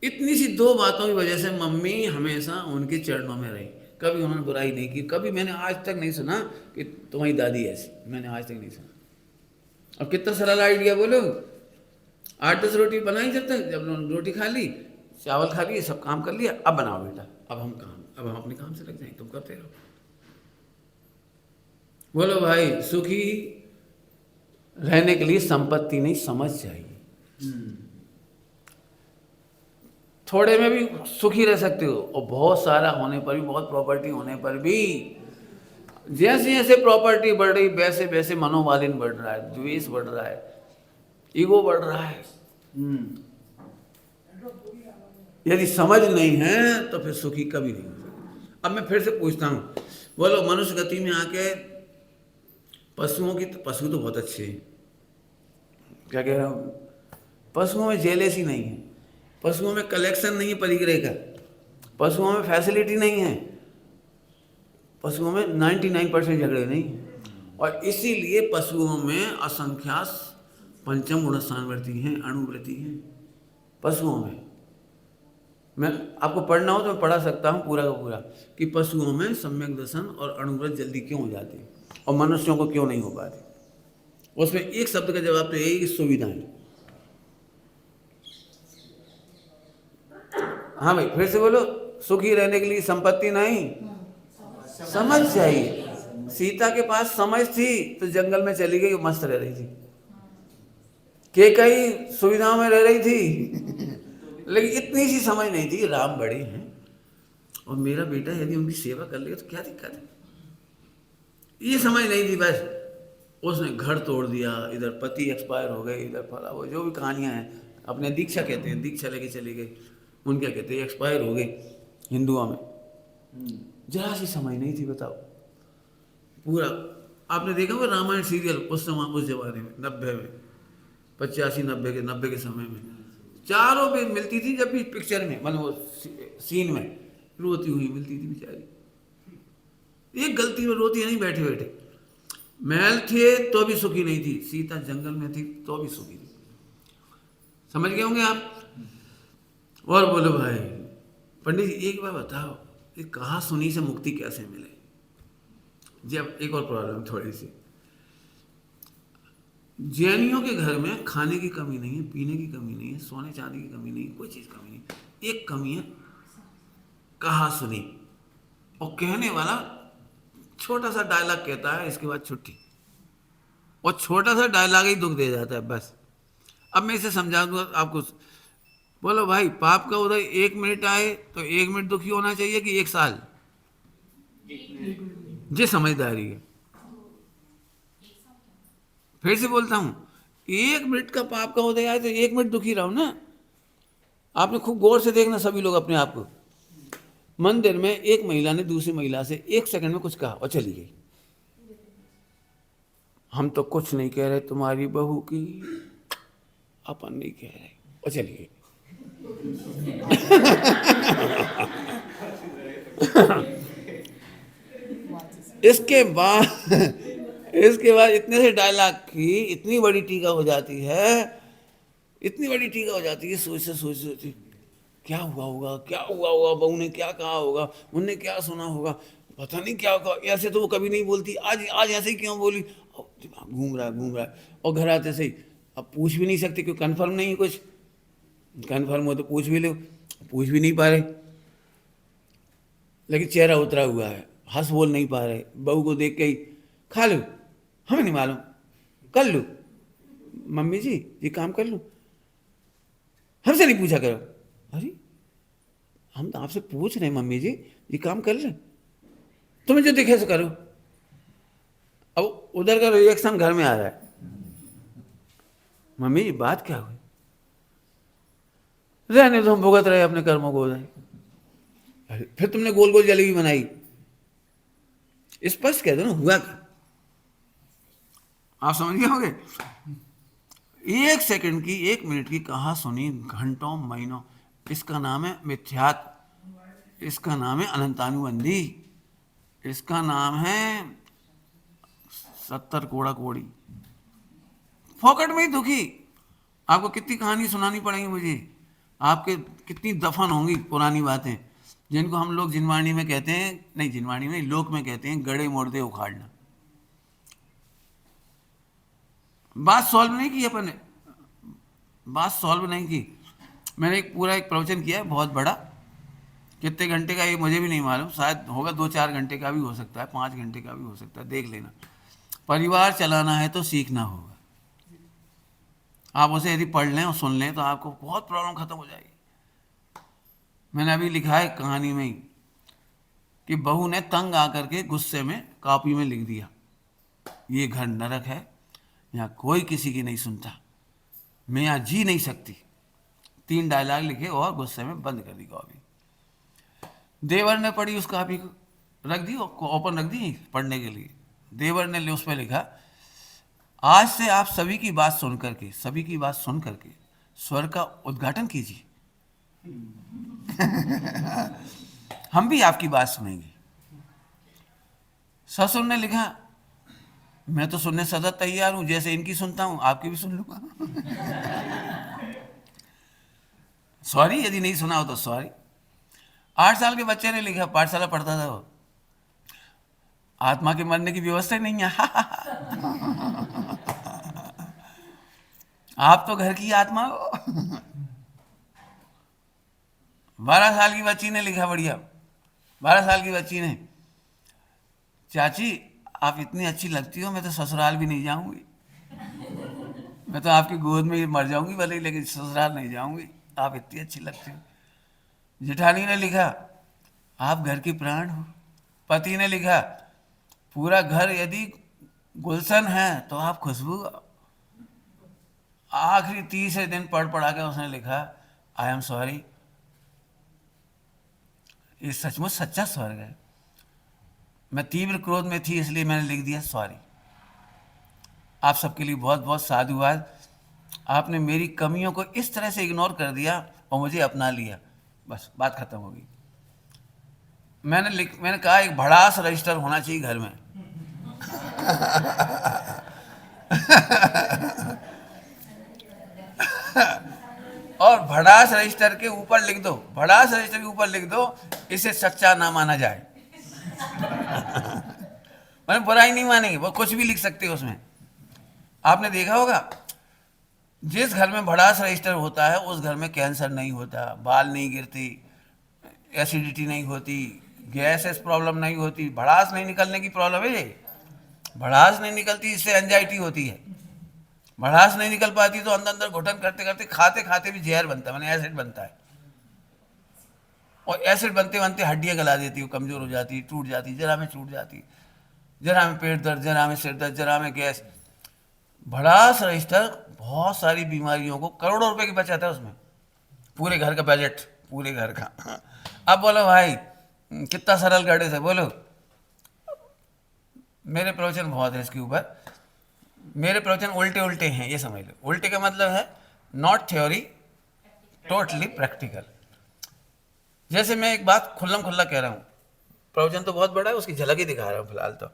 Speaker 1: इतनी सी 2 बातों की वजह से मम्मी हमेशा उनके चरणों में रही, कभी उन्होंने बुराई नहीं की। कभी मैंने आज तक नहीं सुना कि तुम्हारी दादी ऐसी, मैंने आज तक नहीं सुना। अब कितना सरल आइडिया बोलो, 8-10 रोटी बनाई, जब तक जब रोटी खा ली, चावल खा लिए, सब काम कर लिया, अब बनाओ बेटा, अब हम अपने काम से लग जाएंगे, तुम करते रहो। बोलो भाई, सुखी रहने के लिए संपत्ति नहीं, समझ चाहिए। थोड़े में भी सुखी रह सकते हो, और बहुत सारा होने पर भी, बहुत प्रॉपर्टी होने पर भी, जैसे जैसे प्रॉपर्टी बढ़ रही वैसे वैसे मनोमालिन्य बढ़ रहा है, द्वेष बढ़ रहा है, ईगो बढ़ रहा है। यदि समझ नहीं है तो फिर सुखी कभी नहीं हो सकता। अब मैं फिर से पूछता हूँ, बोलो मनुष्य गति में आके पशुओं की, पशु तो बहुत अच्छे हैं, क्या कह रहा हूँ, पशुओं में जेलेसी नहीं है, पशुओं में कलेक्शन नहीं है परिग्रह का, पशुओं में फैसिलिटी नहीं है, पशुओं में 99% झगड़े नहीं है, और इसीलिए पशुओं में असंख्यात पंचम गुणस्थानवृत्ति हैं, अणुवृत्ति हैं पशुओं में। मैं आपको पढ़ना हो तो मैं पढ़ा सकता हूँ पूरा का पूरा, कि पशुओं में सम्यक दर्शन और अणुव्रत जल्दी क्यों हो जाती है और मनुष्यों को क्यों नहीं हो पाती। उसमें एक शब्द का जवाब तो यही, सुविधाएं। हाँ भाई, फिर से बोलो, सुखी रहने के लिए संपत्ति नहीं, समझ चाहिए। सीता के पास समझ थी तो जंगल में चली गई, मस्त रह रही थी। कैकेयी सुविधाओं में रह रही थी, लेकिन इतनी सी समझ नहीं थी, राम बड़े हैं और मेरा बेटा यदि उनकी सेवा कर लेगा तो क्या दिक्कत है, ये समझ नहीं थी। बस उसने घर तोड़ दिया, इधर पति एक्सपायर हो गए, इधर फला, वो जो भी कहानियां हैं, अपने दीक्षा कहते हैं, दीक्षा लेके चली गई, उनके कहते हैं एक्सपायर हो गए हिंदुओं में। जरा सी समझ नहीं थी, बताओ। पूरा आपने देखा वो रामायण सीरियल उस समय, उस जमाने में 90 में, 85-90 के समय में चारों पे मिलती थी, जब भी पिक्चर में, मतलब वो सीन में रोती हुई मिलती थी बेचारी। एक गलती में रोती नहीं बैठे बैठे। महल थे तो भी सुखी नहीं थी, सीता जंगल में थी तो भी सुखी थी। समझ गए होंगे आप। और बोलो भाई, पंडित जी एक बार बताओ, ये कहा सुनी से मुक्ति कैसे मिले। जब एक और प्रॉब्लम थोड़ी सी, जैनियों के घर में खाने की कमी नहीं है, पीने की कमी नहीं है, सोने चांदी की कमी नहीं है, कोई चीज कमी नहीं है। एक कमी है, कहा सुनी, और कहने वाला छोटा सा डायलॉग कहता है, इसके बाद छुट्टी, और छोटा सा डायलॉग ही दुख दे जाता है बस। अब मैं इसे समझा दूंगा आपको। बोलो भाई, पाप का उदय 1 मिनट आए तो 1 मिनट दुखी होना चाहिए कि 1 साल? ये समझदारी है। फिर से बोलता हूं, 1 मिनट का पाप का उदय आए तो 1 मिनट दुखी रहो ना। आपने खूब गौर से देखना सभी लोग अपने आप को। मंदिर में एक महिला ने दूसरी महिला से 1 सेकंड में कुछ कहा और चली गई। हम तो कुछ नहीं कह रहे तुम्हारी बहू की, अपन नहीं कह रहे, और चलिए। इसके बाद इसके बाद इतने से डायलॉग की इतनी बड़ी टीका हो जाती है, इतनी बड़ी टीका हो जाती है। सोचते क्या हुआ होगा, क्या हुआ होगा, बहू ने क्या कहा होगा, उनने क्या सुना होगा, पता नहीं क्या कहा। ऐसे तो वो कभी नहीं बोलती, आज आज ऐसे ही क्यों बोली। अब दिमाग घूम रहा है। और घर आते से ही अब पूछ भी नहीं सकते क्यों, कन्फर्म नहीं है कुछ। कन्फर्म हो तो पूछ भी लो, पूछ भी नहीं पा रहे, लेकिन चेहरा उतरा हुआ है, हंस बोल नहीं पा रहे। बहू को देख के ही खा लो, हमें नहीं मालूम, कर लो मम्मी जी, ये काम कर लो, हमसे नहीं पूछा करो। अरे हम तो आपसे पूछ रहे हैं मम्मी जी, ये काम कर ले, तुम्हें जो दिखे सो करो। अब उधर का रिएक्शन घर में आ रहा है, मम्मी जी बात क्या हुई, रहने तो हम भुगत रहे अपने कर्मों को उधर। अरे फिर तुमने गोल गोल जलेबी बनाई, स्पष्ट कह दो ना हुआ क्या। आप समझ गए होंगे। 1 सेकंड की, 1 मिनट की कहा सुनी घंटों महीनों, इसका नाम है मिथ्यात्व, इसका नाम है अनंतानुबंधी, इसका नाम है 70 कोड़ा कोड़ी। फोकट में ही दुखी। आपको कितनी कहानी सुनानी पड़ेगी मुझे, आपके कितनी दफन होंगी पुरानी बातें, जिनको हम लोग जिनवाणी में कहते हैं, नहीं जिनवाणी में, लोक में कहते हैं गड़े मुर्दे उखाड़ना। बात सॉल्व नहीं की अपन ने, बात सॉल्व नहीं की। मैंने एक प्रवचन किया है बहुत बड़ा, कितने घंटे का ये मुझे भी नहीं मालूम, शायद होगा 2-4 घंटे का भी हो सकता है, 5 घंटे का भी हो सकता है, देख लेना। परिवार चलाना है तो सीखना होगा। आप उसे यदि पढ़ लें और सुन लें तो आपको बहुत प्रॉब्लम खत्म हो जाएगी। मैंने अभी लिखा है कहानी में ही कि बहू ने तंग आकर के गुस्से में कॉपी में लिख दिया, ये घर नरक है, यहाँ कोई किसी की नहीं सुनता, मैं यहाँ जी नहीं सकती। 3 डायलॉग लिखे और गुस्से में बंद कर दी कॉपी। देवर ने पढ़ी उस कॉपी को, रख दी ओपन, रख दी पढ़ने के लिए। देवर ने उस पर लिखा, आज से आप सभी की बात सुन करके, सभी की बात सुन करके स्वर्ग का उद्घाटन कीजिए। हम भी आपकी बात सुनेंगे। ससुर ने लिखा, मैं तो सुनने सदा तैयार हूं, जैसे इनकी सुनता हूं आपकी भी सुन लूंगा। सॉरी, यदि नहीं सुना हो तो सॉरी। 8 साल के बच्चे ने लिखा, पाठशाला पढ़ता था वो, आत्मा के मरने की व्यवस्था ही नहीं है। आप तो घर की आत्मा हो। 12 साल की बच्ची ने लिखा, बढ़िया, 12 साल की बच्ची ने, चाची आप इतनी अच्छी लगती हो, मैं तो ससुराल भी नहीं जाऊंगी, मैं तो आपकी गोद में ही मर जाऊंगी भले ही, लेकिन ससुराल नहीं जाऊंगी, आप इतनी अच्छी लगती हो। जेठानी ने लिखा, आप घर की प्राण हो। पति ने लिखा, पूरा घर यदि गुलशन है तो आप खुशबू हो। आखिरी 30 दिन पढ़ा के उसने लिखा, आई एम सॉरी। ये सचमुच सच्चा स्वर्ग है। मैं तीव्र क्रोध में थी इसलिए मैंने लिख दिया सॉरी। आप सबके लिए बहुत बहुत साधुवाद। आपने मेरी कमियों को इस तरह से इग्नोर कर दिया और मुझे अपना लिया, बस बात खत्म हो गई। मैंने कहा एक भड़ास रजिस्टर होना चाहिए घर में। और भड़ास रजिस्टर के ऊपर लिख दो, भड़ास रजिस्टर के ऊपर लिख दो, इसे सच्चा ना माना जाए। मैंने बुराई नहीं मानेंगे, वो कुछ भी लिख सकते हो उसमें। आपने देखा होगा, जिस घर में भड़ास रजिस्टर होता है उस घर में कैंसर नहीं होता, बाल नहीं गिरती, एसिडिटी नहीं होती, गैस प्रॉब्लम नहीं होती। भड़ास नहीं निकलने की प्रॉब्लम है ये। भड़ास नहीं निकलती, इससे एंजाइटी होती है। भड़ास नहीं निकल पाती तो अंदर अंदर घुटन करते करते, खाते खाते भी जहर बनता है, मैंने एसिड बनता है। और एसिड बनते बनते हड्डियां गला देती है, कमजोर हो जाती है, टूट जाती, जरा में टूट जाती, जरा में पेट दर्द, जरा में सिर दर्द, जरा में गैस। भड़ास रजिस्टर बहुत सारी बीमारियों को, करोड़ों रुपए की बचत है उसमें, पूरे घर का बजट, पूरे घर का। अब बोलो भाई कितना सरल गढ़े से बोलो। मेरे प्रवचन बहुत है इसके ऊपर, मेरे प्रवचन उल्टे उल्टे हैं, ये समझ लो। उल्टे का मतलब है नॉट थ्योरी, टोटली प्रैक्टिकल। जैसे मैं एक बात खुल्लम खुल्ला कह रहा हूँ, प्रवचन तो बहुत बड़ा है, उसकी झलक ही दिखा रहा हूँ फिलहाल। तो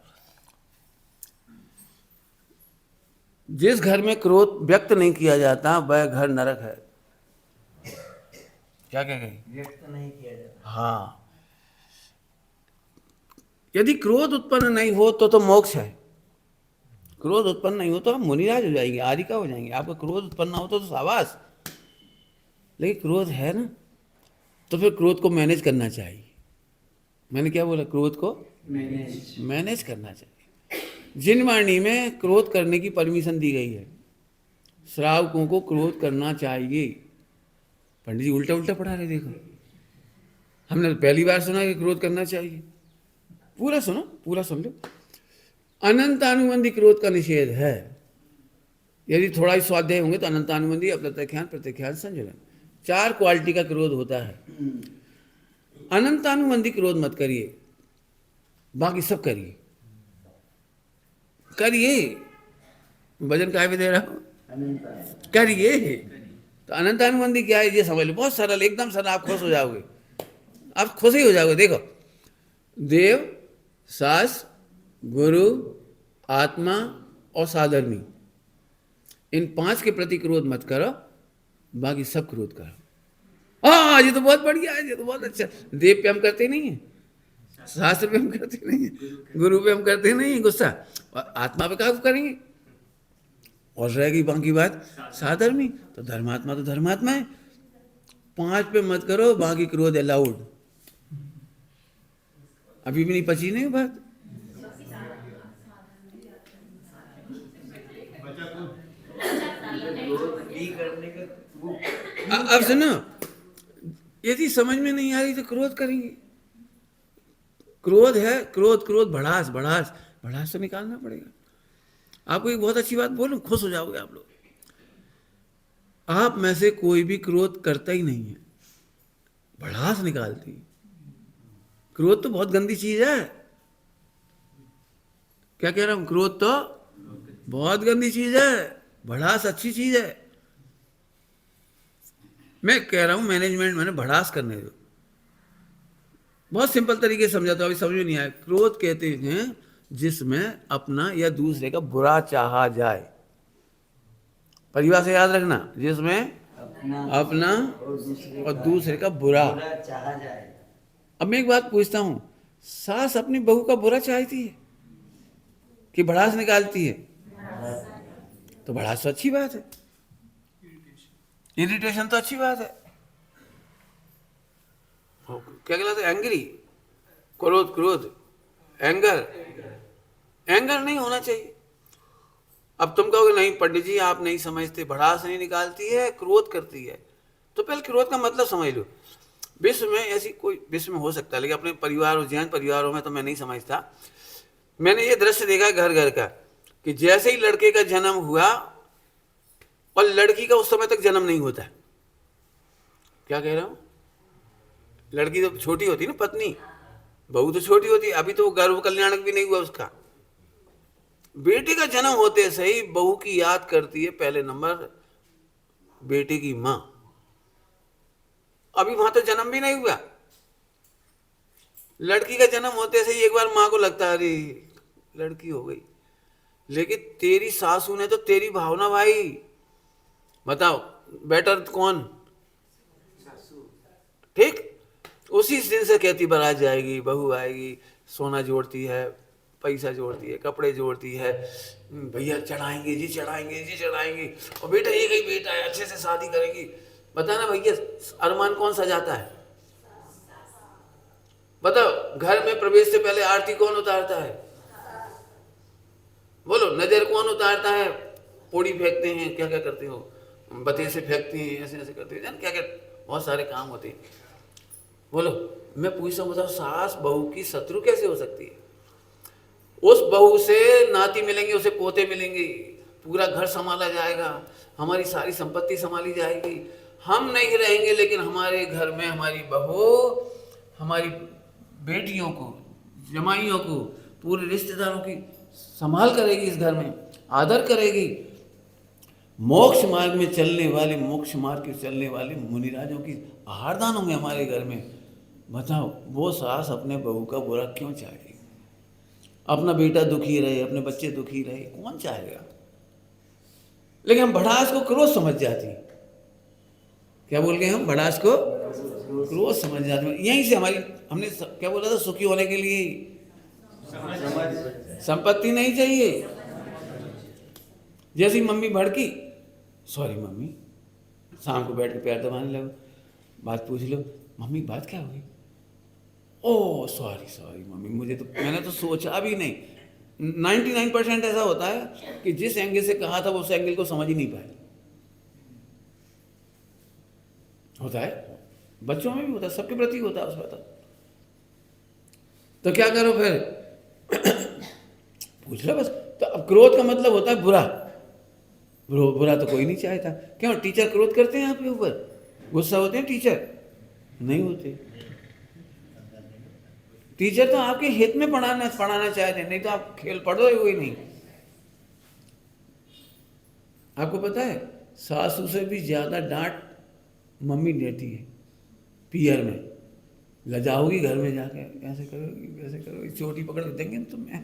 Speaker 1: जिस घर में क्रोध व्यक्त नहीं किया जाता वह घर नरक है। क्या कह गई?
Speaker 2: व्यक्त नहीं किया जाता।
Speaker 1: हाँ, यदि क्रोध उत्पन्न नहीं हो तो मोक्ष है। क्रोध उत्पन्न नहीं हो तो आप मुनिराज हो जाएंगे, आदिका हो जाएंगे। आपका क्रोध उत्पन्न ना हो तो शाबाश। लेकिन क्रोध है ना, तो फिर क्रोध को मैनेज करना चाहिए। मैंने क्या बोला? क्रोध को मैनेज करना चाहिए। जिन वाणी में क्रोध करने की परमिशन दी गई है, श्रावकों को क्रोध करना चाहिए। पंडित जी उल्टा उल्टा पढ़ा रहे, देखो। हमने तो पहली बार सुना कि क्रोध करना चाहिए। पूरा सुनो, पूरा सुन लो। अनंतानुबंधी क्रोध का निषेध है। यदि थोड़ा ही स्वाध्याय होंगे तो अनंतानुबंधी, अप्रत्यख्यान, प्रत्यख्यान, संजलन, 4 क्वालिटी का क्रोध होता है। अनंतानुबंधी क्रोध मत करिए, बाकी सब करिए। करिए, वजन काय पे दे रहा हूं? करिए। तो अनंतानुबंधी क्या है ये समझ लो, बहुत सरल, एकदम सरल। आप खुश हो जाओगे, आप खुश ही हो जाओगे। देखो, देव, सास, गुरु, आत्मा और साधर्मी, इन 5 के प्रति क्रोध मत करो, बाकी सब क्रोध करो। हाँ, ये तो बहुत बढ़िया है, ये तो बहुत अच्छा। देव पे हम करते नहीं है, शास्त्र पे हम करते नहीं है, गुरु पे हम करते नहीं है गुस्सा, और आत्मा पे काबू करेंगे। और रहेगी बाकी बात साधर्मी, तो धर्मात्मा है। 5 पे मत करो, बाकी क्रोध अलाउड। अभी भी नहीं पची नहीं बात। अब सुनो, यदि समझ में नहीं आ रही तो क्रोध करेंगे। क्रोध है, क्रोध भड़ास, भड़ास से निकालना पड़ेगा। आपको एक बहुत अच्छी बात बोलूं, खुश हो जाओगे आप लोग। आप में से कोई भी क्रोध करता ही नहीं है, भड़ास निकालती। क्रोध तो बहुत गंदी चीज है। क्या कह रहा हूं? क्रोध तो बहुत गंदी चीज है, भड़ास अच्छी चीज है। मैं कह रहा हूं मैनेजमेंट मैंने भड़ास करने दो। बहुत सिंपल तरीके से समझाता हूं, अभी समझ में नहीं आया। क्रोध कहते हैं जिसमें अपना या दूसरे का बुरा चाहा जाए। परिवार से याद रखना, जिसमें अपना और दूसरे का बुरा
Speaker 2: चाहा जाए।
Speaker 1: अब मैं एक बात पूछता हूं, सास अपनी बहू का बुरा चाहती है कि भड़ास निकालती है? तो भड़ास तो अच्छी बात है, इरिटेशन तो अच्छी बात है। क्या कहलाता है? एंग्री, क्रोध, एंगर नहीं होना चाहिए। अब तुम कहोगे नहीं पंडित जी आप नहीं समझते, भड़ास नहीं निकालती है, क्रोध करती है। तो पहले क्रोध का मतलब समझ लो। विश्व में ऐसी कोई, विश्व में हो सकता है लेकिन अपने परिवार और जैन परिवारों में तो मैं नहीं समझता। मैंने ये दृश्य देखा घर घर का, कि जैसे ही लड़के का जन्म हुआ और लड़की का उस समय तक जन्म नहीं होता। क्या कह रहा हूं? लड़की तो छोटी होती ना, पत्नी, बहू तो छोटी होती, अभी तो गर्भ कल्याणक भी नहीं हुआ उसका। बेटे का जन्म होते से ही बहू की याद करती है पहले नंबर बेटे की मां। अभी वहां तो जन्म भी नहीं हुआ। लड़की का जन्म होते से ही एक बार मां को लगता है अरे लड़की हो गई। लेकिन तेरी सासू ने तो तेरी भावना भाई, बताओ बेटर कौन? ठीक, उसी दिन से कहती बारात जाएगी, बहू आएगी, सोना जोड़ती है, पैसा जोड़ती है, कपड़े जोड़ती है, भैया चढ़ाएंगे जी, और बेटा एक ही बेटा है, अच्छे से शादी करेंगी। बताना भैया अरमान कौन सजाता है? बताओ घर में प्रवेश से पहले आरती कौन उतारता है? बोलो नजर कौन उतारता है? पोड़ी फेंकते हैं, क्या क्या करते हो, बत्ती से फेंकते हैं, ऐसे ऐसे करते हैं, क्या क्या बहुत सारे काम होते हैं। बोलो, मैं पूछता हूँ, बताओ सास बहू की शत्रु कैसे हो सकती है? उस बहू से नाती मिलेंगे, उसे पोते मिलेंगे, पूरा घर संभाला जाएगा, हमारी सारी संपत्ति संभाली जाएगी, हम नहीं रहेंगे लेकिन हमारे घर में हमारी बहू हमारी बेटियों को, जमाइयों को, पूरे रिश्तेदारों की संभाल करेगी इस घर में। आदर करेगी। मोक्ष मार्ग में चलने वाले, मोक्ष मार्ग में चलने वाले मुनिराजों की आहारदान होंगे हमारे घर में। बताओ, वो सास अपने बहू का बुरा क्यों चाहेगी? अपना बेटा दुखी रहे, अपने बच्चे दुखी रहे, कौन चाहेगा? लेकिन हम भड़ास को क्रोध समझ जाती हैं। क्या बोल गए हम? भड़ास को क्रोध समझ जाते हैं। यहीं से हमारी, हमने क्या बोला था? सुखी होने के लिए संपत्ति नहीं चाहिए। जैसी मम्मी भड़की, सॉरी मम्मी, शाम को बैठ के पैर दबाने लगो, बात पूछ लो, मम्मी बात क्या हुई? ओह सॉरी सॉरी मम्मी, मुझे तो, मैंने तो सोचा भी नहीं। 99% ऐसा होता है कि जिस एंगल से कहा था वो उस एंगल को समझ ही नहीं पाए। होता है, बच्चों में भी होता है, सबके प्रति होता है उसका। तो क्या करो फिर? पूछ लो बस। तो अब क्रोध का मतलब होता है बुरा। बुरा तो कोई नहीं चाहता। क्यों? टीचर क्रोध करते हैं आपके ऊपर? गुस्सा होते हैं टीचर? नहीं होते। टीचर तो आपके हित में पढ़ाना चाहते हैं, नहीं तो आप खेल पढ़ो ही नहीं। आपको पता है, सासू से भी ज्यादा डांट मम्मी देती है पियर में। लजाओगी घर में जाके, ऐसे करोगी वैसे करोगी, चोटी पकड़ के देंगे तुम्हें।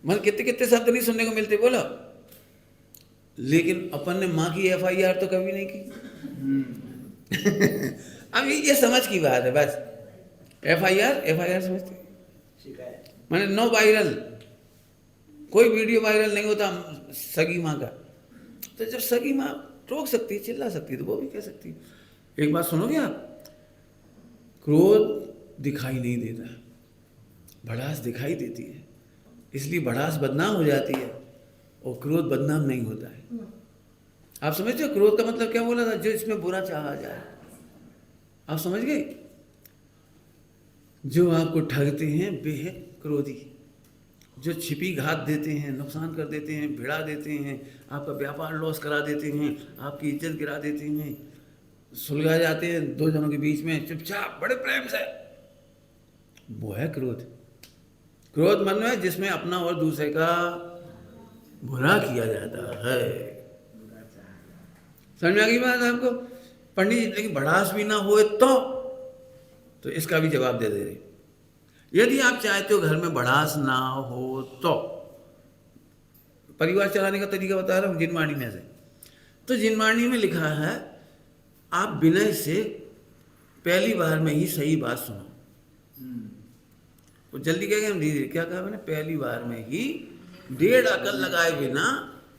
Speaker 1: मतलब कितने कितने शब्द नहीं सुनने को मिलते, बोलो। लेकिन अपन ने माँ की FIR तो कभी नहीं की। अब ये समझ की बात है बस। FIR समझते, मैंने नो वायरल, कोई वीडियो वायरल नहीं होता सगी माँ का। तो जब सगी माँ टोक सकती है, चिल्ला सकती है, तो वो भी कह सकती है। एक बात सुनोगे आप? क्रोध दिखाई नहीं देता, भड़ास दिखाई देती है। इसलिए भड़ास बदनाम हो जाती है और क्रोध बदनाम नहीं होता है। आप समझते हो क्रोध का मतलब क्या बोला था? जो इसमें बुरा चाहा जाए। आप समझ गए? जो आपको ठगते हैं बेहद क्रोधी, जो छिपी घात देते हैं, नुकसान कर देते हैं, भिड़ा देते हैं, आपका व्यापार लॉस करा देते हैं, आपकी इज्जत गिरा देते हैं, सुलझा जाते हैं दो जनों के बीच में चुपचाप बड़े प्रेम से, वो है क्रोध। क्रोध मन में जिसमें अपना और दूसरे का बुरा किया जाता है। समझ में आ गई बात आपको? पंडित जी, लेकिन भड़ास भी ना होए तो इसका भी जवाब दे दे रहे। यदि आप चाहते हो घर में भड़ास ना हो तो परिवार चलाने का तरीका बता रहा हूँ जिनवाणी में से। तो जिनवाणी में लिखा है, आप विनय से पहली बार में ही सही बात सुनो। वो जल्दी कह गए हम धीरे, क्या कहा मैंने? पहली बार में ही 1.5 अकल लगाए बिना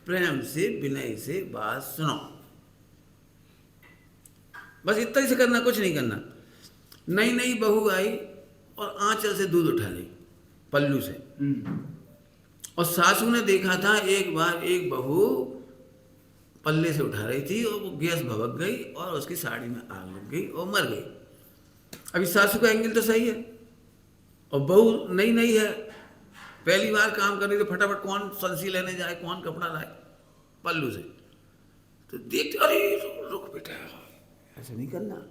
Speaker 1: प्रेम से विनय से बात सुनो। बस इतना ही से करना, कुछ नहीं करना। नई नई बहू आई और आंचल से दूध उठा ली पल्लू से, और सासू ने देखा था एक बार एक बहू पल्ले से उठा रही थी और वो गैस भभक गई और उसकी साड़ी में आग लग गई और मर गई। अभी सासू का एंगल तो सही है और बहू नई नई है, पहली बार काम कर रही, तो फटाफट कौन संसी लेने जाए, कौन कपड़ा लाए पल्लू से। तो देखते, अरे रुक बेटा, ऐसे नहीं करना।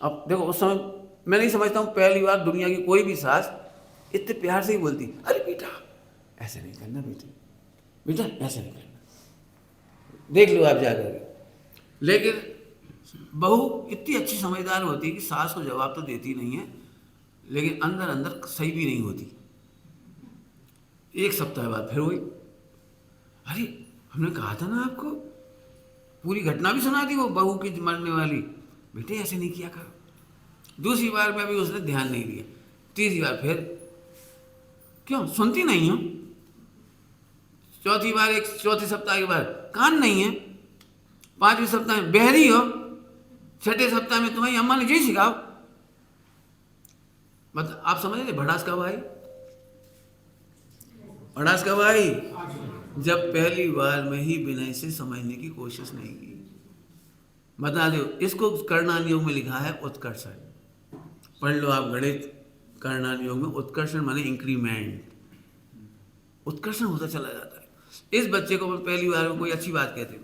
Speaker 1: अब देखो, उस समय मैं नहीं समझता हूँ पहली बार दुनिया की कोई भी सास इतने प्यार से ही बोलती, अरे बेटा ऐसे नहीं करना, बेटा ऐसे नहीं करना, देख लो आप जाकर। लेकिन बहू इतनी अच्छी समझदार होती है कि सास को जवाब तो देती नहीं है, लेकिन अंदर अंदर सही भी नहीं होती। एक सप्ताह बाद फिर वही, अरे हमने कहा था ना आपको, पूरी घटना भी सुना दी वो बहू की मरने वाली, बेटे ऐसे नहीं किया करो। दूसरी बार में भी उसने ध्यान नहीं दिया, तीसरी बार फिर, क्यों सुनती नहीं हो? चौथी बार, एक चौथे सप्ताह के बाद कान नहीं है, पांचवें सप्ताह में बहरी हो, छठे सप्ताह में तुम्हारी अम्मा ने यही सिखाओ। मतलब आप समझ रहे भड़ास कब आई? भड़ास कब आई? जब पहली बार में ही विनय से समझने की कोशिश नहीं की। बता दो, इसको कर्णान योग में लिखा है उत्कर्षण। पढ़ लो आप गणित, कर्णान योग में उत्कर्षण माने इंक्रीमेंट, उत्कर्षण होता चला जाता है। इस बच्चे को पहली बार में कोई अच्छी बात कहते,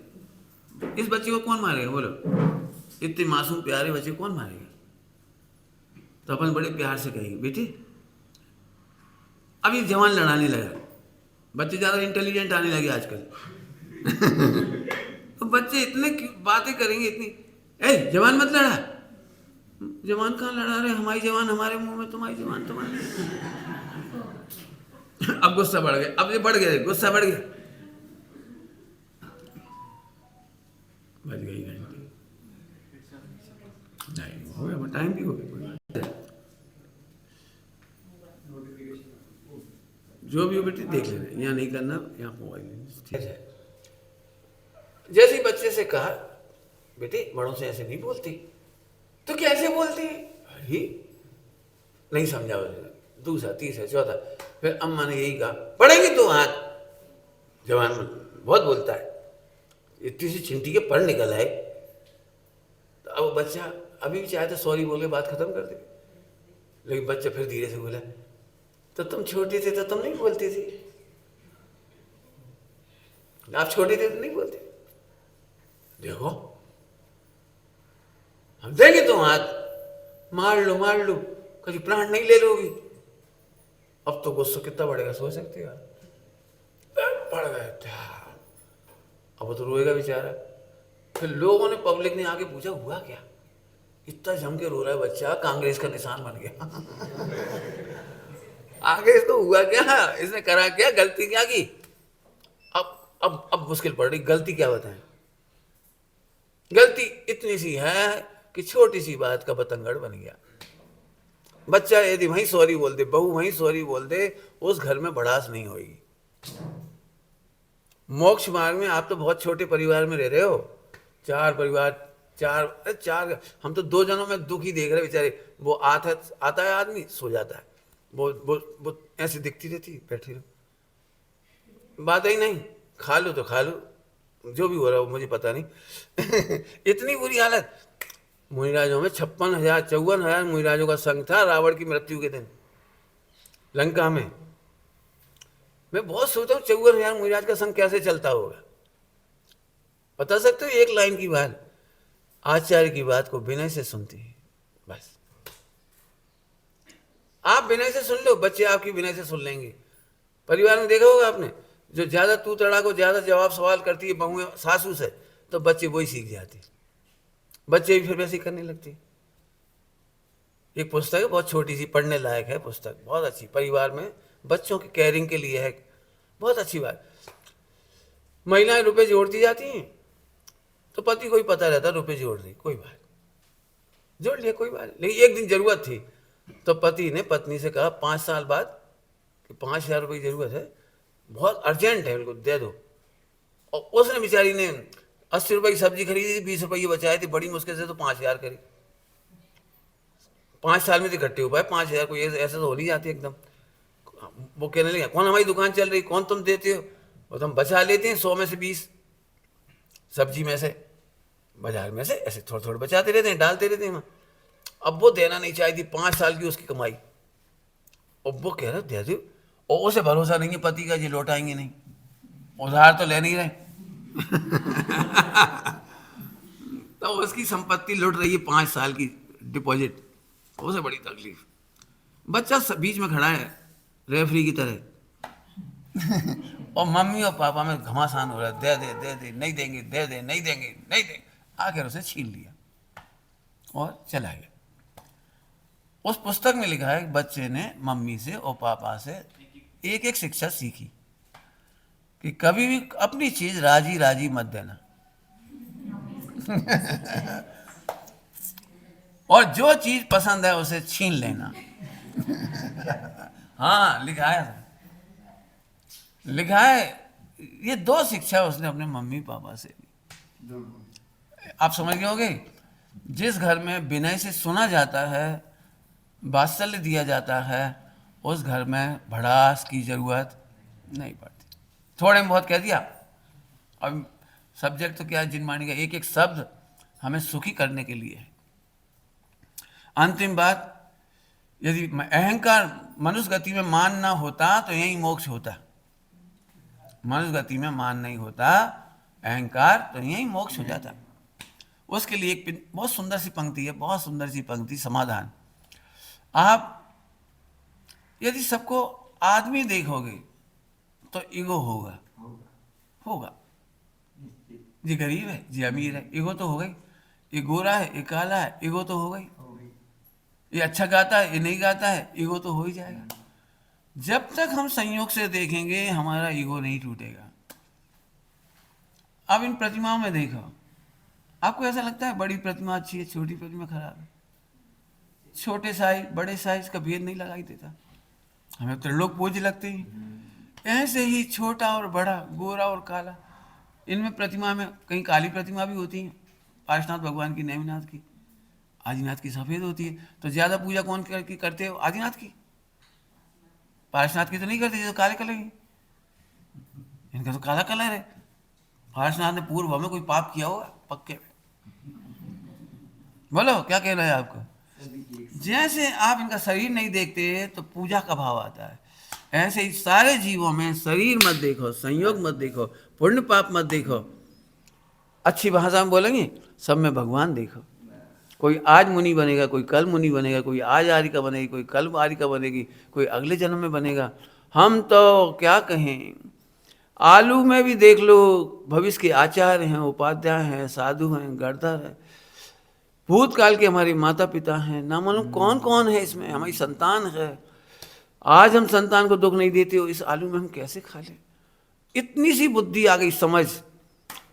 Speaker 1: इस बच्चे को कौन मारेगा बोलो? इतने मासूम प्यारे बच्चे कौन मारेगा? तो अपन बड़े प्यार से कहेंगे, बेटे अब ये जवान लड़ाने लगा, बच्चे ज़्यादा इंटेलिजेंट आने लगे आजकल। तो बच्चे इतने बातें करेंगे इतनी, ए जवान मत लड़ा, जवान कहाँ लड़ा रहे, हमारी जवान हमारे मुंह में, तुम्हारी जवान तुम्हारे। अब गुस्सा बढ़ गया, अब ये बढ़ गया, गुस्सा बढ़ गया, बज गई घंटी। नहीं हो गया, टाइम भी हो गया। जो भी हो बेटी देख लेना, यहाँ नहीं करना, यहाँ मोबाइल नहीं, ठीक है। जैसे ही बच्चे से कहा, बेटी बड़ों से ऐसे नहीं बोलती, तो कैसे बोलती है, नहीं समझा उसने। दूसरा, तीसरा, चौथा, फिर अम्मा ने यही कहा, पढ़ेंगे तो हाथ, जवान बहुत बोलता है, इतनी सी चिंटी के पढ़ निकल आए। तो अब बच्चा अभी भी चाहे तो सॉरी बोल के बात खत्म कर दे, लेकिन बच्चा फिर धीरे से बोला, तो तुम छोटे थे तो तुम नहीं बोलती थी, आप छोटे थे तो नहीं बोलते, देखो हम देंगे तो हाथ, मार लो, कभी प्राण नहीं ले लोगी। अब तो गुस्सा कितना बढ़ेगा सोच सकते हो, पड़ गए, अब तो रोएगा बेचारा। फिर लोगों ने, पब्लिक ने आके पूछा, हुआ क्या, इतना जम के रो रहा है बच्चा, कांग्रेस का निशान बन गया। आगे इसको हुआ क्या, इसने करा क्या, गलती क्या की। अब मुश्किल पड़ रही, गलती क्या बताएं। गलती इतनी सी है कि छोटी सी बात का बतंगड़ बन गया। बच्चा यदि वहीं सॉरी बोल दे, बहू वहीं सॉरी बोल दे, उस घर में भड़ास नहीं होगी। मोक्ष मार्ग में आप तो बहुत छोटे परिवार में रह रहे हो, चार परिवार, चार, हम तो 2 जनों में दुखी देख रहे बेचारे। वो आता है आदमी, सो जाता है, वो ऐसे दिखती रहती, बैठी रहो, बात ही नहीं, खा लो तो खा लो, जो भी हो रहा हो मुझे पता नहीं। इतनी बुरी हालत। मुनिराजों में 54,000 मुनिराजों का संघ था रावण की मृत्यु के दिन लंका में। मैं बहुत सोचता हूँ 54,000 मुनिराज का संघ कैसे चलता होगा। बता सकते हो एक लाइन की बात, आचार्य की बात को विनय से सुनती है, बस आप विनय से सुन लो, बच्चे आपकी विनय से सुन लेंगे। परिवार में देखा होगा आपने, जो ज्यादा तू तड़ा को ज्यादा जवाब सवाल करती है बहू सासू से, तो बच्चे वही सीख जाते, बच्चे भी फिर वैसे ही करने लगते। एक पुस्तक है बहुत छोटी सी, पढ़ने लायक है पुस्तक, बहुत अच्छी, परिवार में बच्चों की केयरिंग के लिए है, बहुत अच्छी बात। महिलाएं रुपए जोड़ती जाती हैं, तो पति को ही पता रहता रुपए जोड़ रही, कोई बात जोड़ लिया, कोई बात। लेकिन एक दिन जरूरत थी, तो पति ने पत्नी से कहा 5 साल बाद कि 5,000 रुपये की जरूरत है, बहुत अर्जेंट है, उनको दे दो। और उसने बेचारी ने 80 रुपये की सब्जी खरीदी थी, 20 रुपये बचाए थे, बड़ी मुश्किल से तो 5,000 करी। 5 साल में तो इकट्ठे हो पाए 5,000, कोई ऐसे तो हो नहीं जाती एकदम। वो कहने लगे, कौन हमारी दुकान चल रही, कौन तुम देते हो, और तो हम बचा लेते हैं 100 में से 20 सब्जी में से, बाजार में से ऐसे थोड़े थोड़े बचाते रहते हैं, डालते रहते हैं। अब वो देना नहीं चाहिए थी, 5 साल की उसकी कमाई, और वो कह रहे दे दो, और उसे भरोसा नहीं है पति का, ये लौटाएंगे नहीं, उधार तो ले नहीं रहे। तो उसकी संपत्ति लुट रही है 5 साल की डिपॉजिट, उसे बड़ी तकलीफ। बच्चा बीच में खड़ा है रेफरी की तरह, और मम्मी और पापा में घमासान हो रहा है, दे दे दे दे, नहीं देंगे, दे दे, नहीं देंगे, नहीं देंगे। आखिर उसे छीन लिया और चला गया। उस पुस्तक में लिखा है कि बच्चे ने मम्मी से और पापा से एक एक शिक्षा सीखी कि कभी भी अपनी चीज राजी राजी मत देना। और जो चीज पसंद है उसे छीन लेना। हाँ लिखा है, ये 2 शिक्षा उसने अपने मम्मी पापा से ली। आप समझ गए होंगे, जिस घर में विनय से सुना जाता है, वात्सल्य दिया जाता है, उस घर में भड़ास की जरूरत नहीं पड़ती। थोड़े में बहुत कह दिया, अब सब्जेक्ट तो क्या है, जिनवाणी का एक एक शब्द हमें सुखी करने के लिए है। अंतिम बात, यदि अहंकार मनुष्य गति में मान ना होता तो यही मोक्ष होता। मनुष्य गति में मान नहीं होता अहंकार, तो यही मोक्ष हो जाता। उसके लिए एक बहुत सुंदर सी पंक्ति है, बहुत सुंदर सी पंक्ति, समाधान। आप यदि सबको आदमी देखोगे तो ईगो होगा। होगा। ये गरीब है, ये अमीर है, ईगो तो हो गई। ये गोरा है, ये काला है, ईगो तो हो गई। ये अच्छा गाता है, ये नहीं गाता है, ईगो तो हो ही जाएगा। जब तक हम संयोग से देखेंगे हमारा ईगो नहीं टूटेगा। अब इन प्रतिमाओं में देखो, आपको ऐसा लगता है बड़ी प्रतिमा अच्छी है, छोटी प्रतिमा खराब है? छोटे साइज बड़े साइज का भेद नहीं लगाई देता। हमें त्रिलोक पूज्य लगते हैं। ऐसे ही छोटा और बड़ा, गोरा और काला, इनमें प्रतिमा में कहीं काली प्रतिमा भी होती है, पार्श्वनाथ भगवान की, नेमिनाथ की, आदिनाथ की सफ़ेद होती है। तो ज़्यादा पूजा कौन की करते हो? आदिनाथ की। पार्श्वनाथ की तो नहीं करते, जो काले कलर की। इनका तो काला कलर है। पार्श्वनाथ ने पूर्व में कोई पाप किया होगा पक्के में। बोलो क्या कहना है आपको? जैसे आप इनका शरीर नहीं देखते तो पूजा का भाव आता है, ऐसे ही सारे जीवों में शरीर मत देखो, संयोग मत देखो, पुण्य पाप मत देखो। अच्छी भाषा में बोलेंगे, सब में भगवान देखो। कोई आज मुनि बनेगा, कोई कल मुनि बनेगा, कोई आज आरिका बनेगी, कोई कल आरिका बनेगी, कोई अगले जन्म में बनेगा। हम तो क्या कहें, आलू में भी देख लो, भविष्य के आचार्य हैं, उपाध्याय हैं, साधु हैं, गणधर हैं, भूतकाल के हमारे माता पिता हैं, ना मालूम कौन कौन है इसमें, हमारी संतान है। आज हम संतान को दुख नहीं देते हो, इस आलू में हम कैसे खा लें? इतनी सी बुद्धि आ गई, समझ।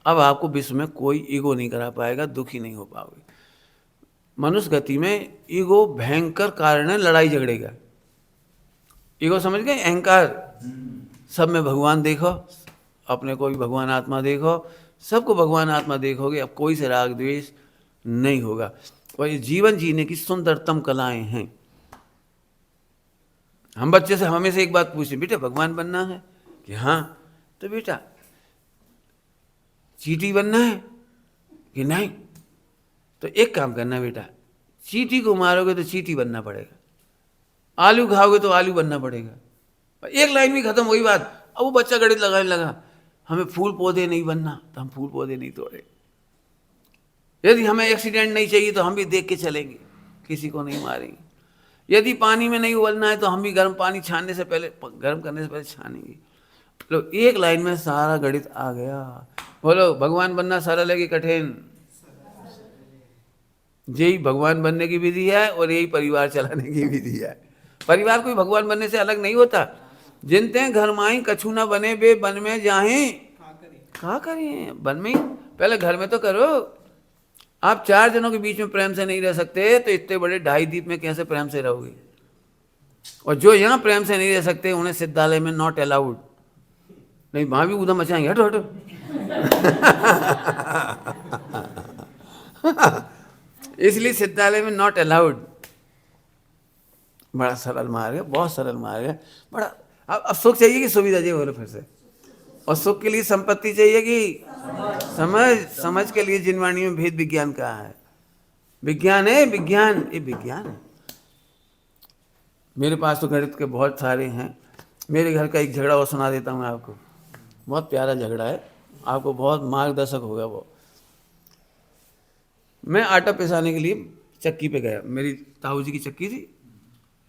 Speaker 1: अब आपको विश्व में कोई ईगो नहीं करा पाएगा, दुखी नहीं हो पाओगे। मनुष्य गति में ईगो भयंकर कारण है लड़ाई झगड़े का। ईगो समझ गए? अहंकार। सब में भगवान देखो, अपने को भी भगवान आत्मा देखो, सबको भगवान आत्मा देखोगे, अब कोई से राग द्वेष नहीं होगा। और ये जीवन जीने की सुंदरतम कलाएं हैं। हम बच्चे से हमेशा एक बात पूछते, बेटा भगवान बनना है कि हाँ, तो बेटा चींटी बनना है कि नहीं? तो एक काम करना बेटा, चींटी को मारोगे तो चींटी बनना पड़ेगा, आलू खाओगे तो आलू बनना पड़ेगा। एक लाइन में खत्म हुई बात। अब वो बच्चा गणित लगाने लगा, हमें फूल पौधे नहीं बनना तो हम फूल पौधे नहीं तोड़े। यदि हमें एक्सीडेंट नहीं चाहिए तो हम भी देख के चलेंगे, किसी को नहीं मारेंगे। यदि पानी में नहीं उबलना है तो हम भी गर्म पानी छानने से पहले, गर्म करने से पहले छानेंगे। लो, एक लाइन में सारा गणित आ गया। बोलो भगवान बनना सरल है कि कठिन? यही भगवान बनने की विधि है और यही परिवार चलाने की विधि है। परिवार कोई भगवान बनने से अलग नहीं होता। जिनते घर माई कछु ना बने बे बन में जाहें, कहा करिए बन में ही, पहले घर में तो करो। आप 4 जनों के बीच में प्रेम से नहीं रह सकते तो इतने बड़े 2.5 द्वीप में कैसे प्रेम से रहोगे? और जो यहाँ प्रेम से नहीं रह सकते उन्हें सिद्धालय में नॉट अलाउड। नहीं, वहां भी उधम मचाएंगे, हटो हटो। इसलिए सिद्धालय में नॉट अलाउड। बड़ा सरल मार्ग है, बहुत सरल मार्ग है। बड़ा अब सुख चाहिए कि सुविधा चाहिए? बोलो फिर से। और सुख के लिए संपत्ति चाहिए कि समझ? समझ के लिए जिनवाणी में भेद विज्ञान कहा है। विज्ञान है, विज्ञान, ये विज्ञान है। मेरे पास तो गणित के बहुत सारे हैं। मेरे घर का एक झगड़ा और सुना देता हूँ आपको, बहुत प्यारा झगड़ा है, आपको बहुत मार्गदर्शक होगा वो। मैं आटा पिसाने के लिए चक्की पे गया, मेरी ताऊ जी की चक्की थी,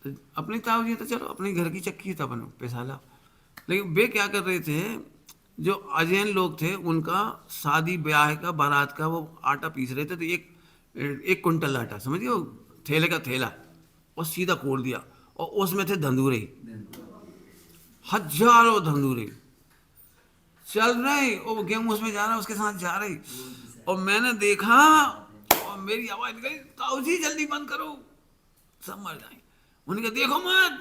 Speaker 1: तो अपनी ताऊ जी तो चलो अपने घर की चक्की था, अपन पिसाला। लेकिन वे क्या कर रहे थे, जो अजैन लोग थे उनका शादी ब्याह का बारात का वो आटा पीस रहे थे। तो एक कुंटल आटा, समझिए वो थैले का थैला, और सीधा कोड़ दिया, और उसमें थे धंधुरे, हजारों धंधुरे चल रहे, और गेहूं उसमें जा रहा है, उसके साथ जा रही। और मैंने देखा और मेरी आवाज निकली, ताऊ जी जल्दी बंद करो, सब मर जाए। उन्होंने कहा देखो मत।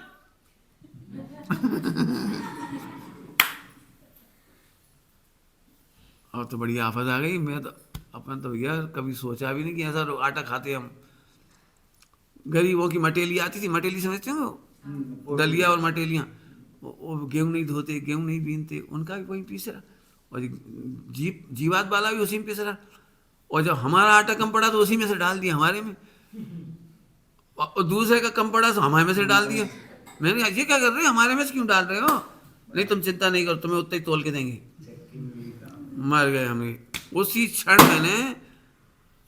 Speaker 1: और तो बड़ी आफत आ गई। मैं तो अपन तो भैया कभी सोचा भी नहीं कि ऐसा आटा खाते हम। गरीबों की मटेली आती थी, मटेली समझते हो, दलिया और मटेलियाँ, वो गेहूँ नहीं धोते, गेहूँ नहीं बीनते, उनका भी वहीं पीस रहा, और जीवात वाला भी उसी में पीस रहा। और जब हमारा आटा कम पड़ा तो उसी में से डाल दिया हमारे में, और दूसरे का कम पड़ा तो हमारे में से डाल दिया। मैंने कहा ये क्या कर रहे हो, हमारे में से क्यों डाल रहे हो? नहीं तुम चिंता नहीं करो, तुम्हें उतना ही तोल के देंगे। मर गए हमें। उसी क्षण मैंने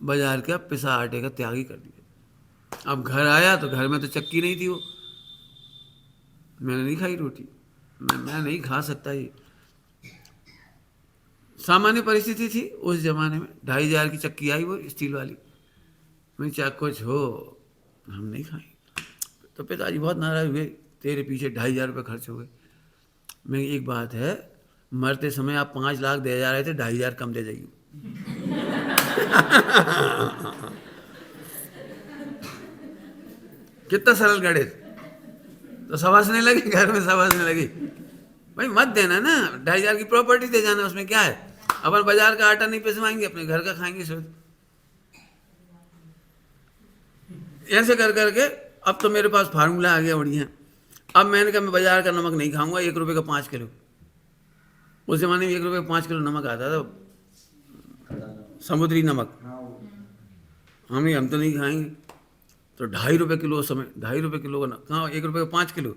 Speaker 1: बाजार का पिसा आटे का त्याग ही कर दिया। अब घर आया तो घर में तो चक्की नहीं थी, वो मैंने नहीं खाई रोटी। मैं नहीं खा सकता ये। सामान्य परिस्थिति थी उस जमाने में, 2500 की चक्की आई वो स्टील वाली। मैं चाहे कुछ हो, हम नहीं खाएंगे। तो पिताजी बहुत नाराज हुए, तेरे पीछे 2500 रुपये खर्च हो गए। मैं एक बात है, मरते समय आप 5 लाख दे जा रहे थे, 2500 कम दे जाइए। कितना सरल गणित। तो समझने लगी, घर में समझने लगी, भाई मत देना ना, 2500 की प्रॉपर्टी दे जाना, उसमें क्या है, अपन बाजार का आटा नहीं पिसवाएंगे, अपने घर का खाएंगे शुद्ध। ऐसे कर करके अब तो मेरे पास फार्मूला आ गया बढ़िया। अब मैंने कहा मैं बाजार का नमक नहीं खाऊंगा, 1 रुपये का 5 किलो। उस जमाने में 1 रुपये का 5 किलो नमक आता था, समुद्री नमक। हम तो नहीं खाएंगे। तो 2.5 रुपये किलो उस समय, 2.5 रुपये किलो का, कहाँ 1 रुपये का 5 किलो,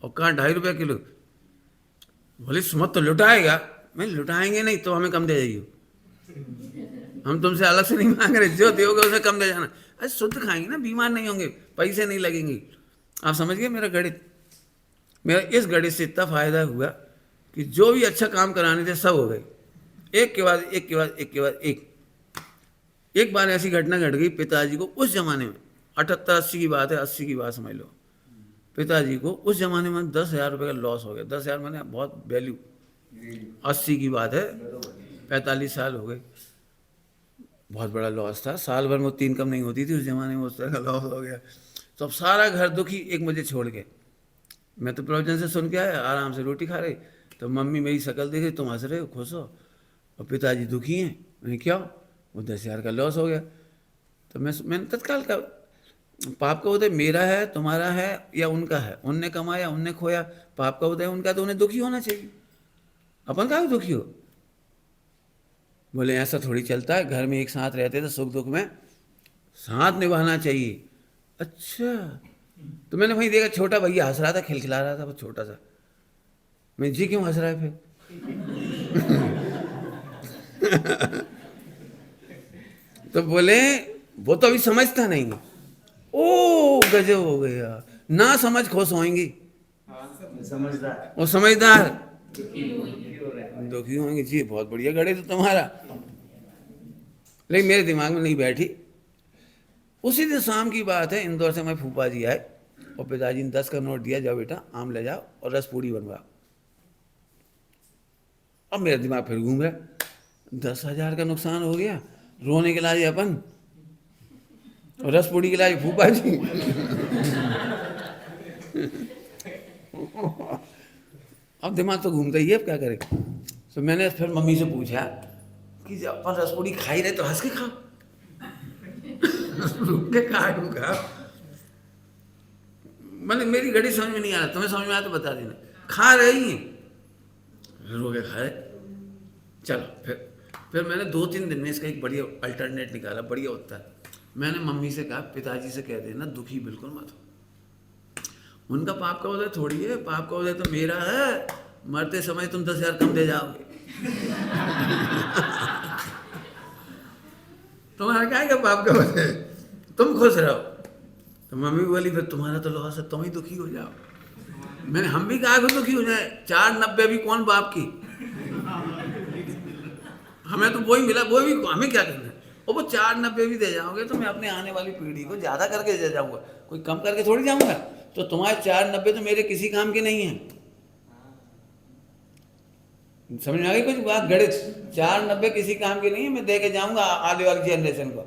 Speaker 1: और कहाँ 2.5 रुपये किलो। बोले सुमत तो लुटाएगा। मैं लुटाएंगे नहीं तो हमें कम दे जाइए, हम तुमसे अलग से नहीं मांग रहे, जो दोगे उसे कम दे जाना। अरे शुद्ध खाएंगे ना, बीमार नहीं होंगे, पैसे नहीं लगेंगे। आप समझ गए मेरा गणित। मेरा इस गणित से इतना फायदा हुआ कि जो भी अच्छा काम कराने थे सब हो गए, एक के बाद एक के बाद एक के बाद एक। एक बार ऐसी घटना घट गई, पिताजी को उस जमाने में 78-80 की बात है, 80 की बात समझ लो, पिताजी को उस जमाने में 10,000 रुपये का लॉस हो गया। 10,000 मैंने बहुत वैल्यू, 80 की बात है, 45 साल हो गए, बहुत बड़ा लॉस था। साल भर में उतनी इनकम नहीं होती थी उस जमाने में, उस तरह का लॉस हो गया। तो अब सारा घर दुखी, एक मुझे छोड़ के। मैं तो प्रवचन से सुन के आया, आराम से रोटी खा रहे, तो मम्मी मेरी शक्ल देखे, तुम हंस रहे हो, खुश हो, और पिताजी दुखी हैं। मैंने क्या, वो 10,000 का लॉस हो गया। तो मैंने तत्काल का, पाप का उदय मेरा है, तुम्हारा है या उनका है, उनने कमाया उनने खोया, पाप का उदय उनका, तो उन्हें दुखी होना चाहिए, अपन का भी दुखी हो। बोले ऐसा थोड़ी चलता है, घर में एक साथ रहते तो सुख दुख में साथ निभाना चाहिए। अच्छा, तो मैंने वहीं देखा छोटा भैया हंस रहा था, खिलखिला रहा था, वो छोटा सा। मैं जी क्यों हंस रहा है फिर? तो बोले वो तो अभी समझता नहीं है। ओ गजब हो गया, ना समझ खुश होंगी,
Speaker 2: समझदार
Speaker 1: और समझदार दुखी होंगे। जी बहुत बढ़िया गणित तो तुम्हारा, लेकिन मेरे दिमाग में नहीं बैठी। उसी दिन शाम की बात है, इंदौर से मैं फूफा जी आए, और पिताजी ने 10 का नोट दिया, जाओ बेटा आम ले जाओ और रस पूड़ी बनवाओ। अब मेरा दिमाग फिर घूम रहा, 10,000 का नुकसान हो गया, रोने के लाए अपन, और रस पूड़ी के लाए फूफा जी। अब दिमाग तो घूमता ही है, अब क्या करें। तो मैंने फिर मम्मी से पूछा कि जब अपन रस पूड़ी खा ही रहे तो हंस के खाओ, रुक के खाओ। मैंने, मेरी घड़ी समझ में नहीं आ रहा, तुम्हें समझ में आया तो बता देना। खा रही हैं, रो के खाए। चलो फिर मैंने 2-3 दिन में इसका एक बढ़िया अल्टरनेट निकाला, बढ़िया उत्तर। मैंने मम्मी से कहा पिताजी से कह देना दुखी बिल्कुल मत हो, उनका पाप का उदय थोड़ी है, पाप का उदय तो मेरा है, मरते समय तुम 10,000 कम दे जाओगे। तुम्हारा क्या है पाप का उदय, तुम खुश रहो। तो मम्मी बोली फिर तुम्हारा तो लॉस है, तुम ही दुखी हो जाओ। मैंने, हम भी कहा दुखी हो जाए, 490 भी कौन बाप की, हमें तो वही मिला, वो भी हमें क्या करना है। और वो 490 भी दे जाओगे तो मैं अपने आने वाली पीढ़ी को ज़्यादा करके दे जाऊंगा, कोई कम करके थोड़ी जाऊंगा। तो तुम्हारे 490 तो मेरे किसी काम के नहीं है। समझ में आ गई कुछ बात, गणित 490 किसी काम के नहीं है, मैं दे के जाऊंगा आने वाली जनरेशन को,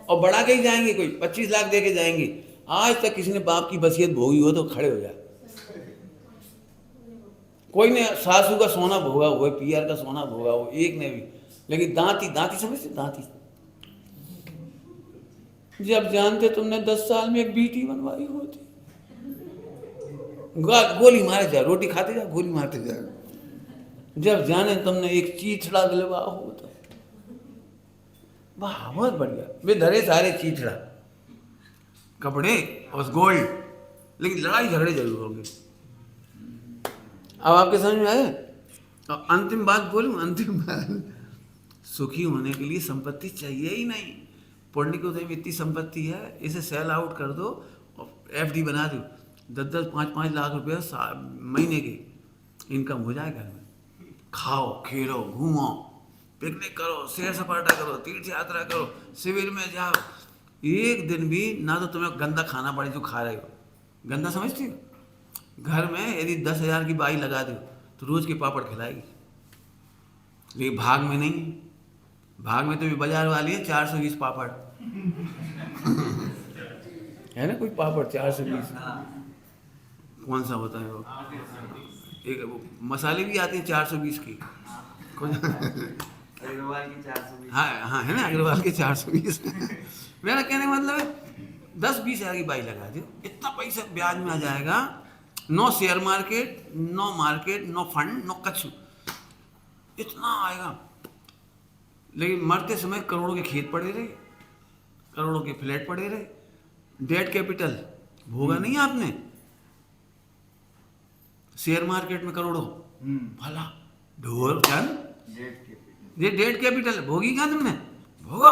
Speaker 1: और बढ़ा के ही जाएंगे, कोई 25 लाख दे के जाएंगे। आज तक किसी ने बाप की वसीयत भोगी हो तो खड़े हो जाए। कोई ने सासू का सोना भोगा हुआ है, पीआर का सोना भोगा हुआ, एक ने भी, लेकिन दांती समझते, दांती जब जानते तुमने 10 साल में एक बीटी बनवाई होती, गोली मारे जा, रोटी खाते जा, गोली मारते जा। जब जाने तुमने एक चीथड़ा दिलवा होता, वाह बहुत बढ़िया, वे धरे सारे चीथड़ा, कपड़े और गोल्ड, लेकिन लड़ाई झगड़े जरूर होंगे। अब आपके समझ में आए। और अंतिम बात बोलूं, अंतिम बात, सुखी होने के लिए संपत्ति चाहिए ही नहीं। पुण्य को तो इतनी संपत्ति है, इसे सेल आउट कर दो और FD बना दो, 10-10, 5-5 लाख रुपया महीने के, इनकम हो जाए घर में, खाओ खेलो घूमो, पिकनिक करो, सैर सपाटा करो, तीर्थ यात्रा करो, शिविर में जाओ। एक दिन भी ना तो तुम्हें गंदा खाना पड़े जो खा रहे हो। गंदा समझती हो? घर में यदि 10,000 की बाई लगा दो तो रोज के पापड़ खिलाएगी। लेकिन भाग में नहीं, भाग में तो भी बाजार वाली है 420 पापड़ है ना, कोई पापड़ 420 कौन सा होता है वो, एक वो मसाले भी आते हैं 420 की
Speaker 2: अग्रवाल की 420।
Speaker 1: हाँ हाँ है ना, अग्रवाल के 420 मेरा कहने का मतलब है 10-20 हज़ार की बाई लगा दो, इतना पैसा ब्याज में आ जाएगा। No share market, no market, no fund, no कछु, इतना आएगा। लेकिन मरते समय करोड़ों के खेत पड़े रहे, करोड़ों के फ्लैट पड़े रहे, डेट कैपिटल भोगा नहीं आपने, शेयर मार्केट में करोड़ों भला ढोल क्या ये डेट कैपिटल भोगी क्या तुमने, भोगा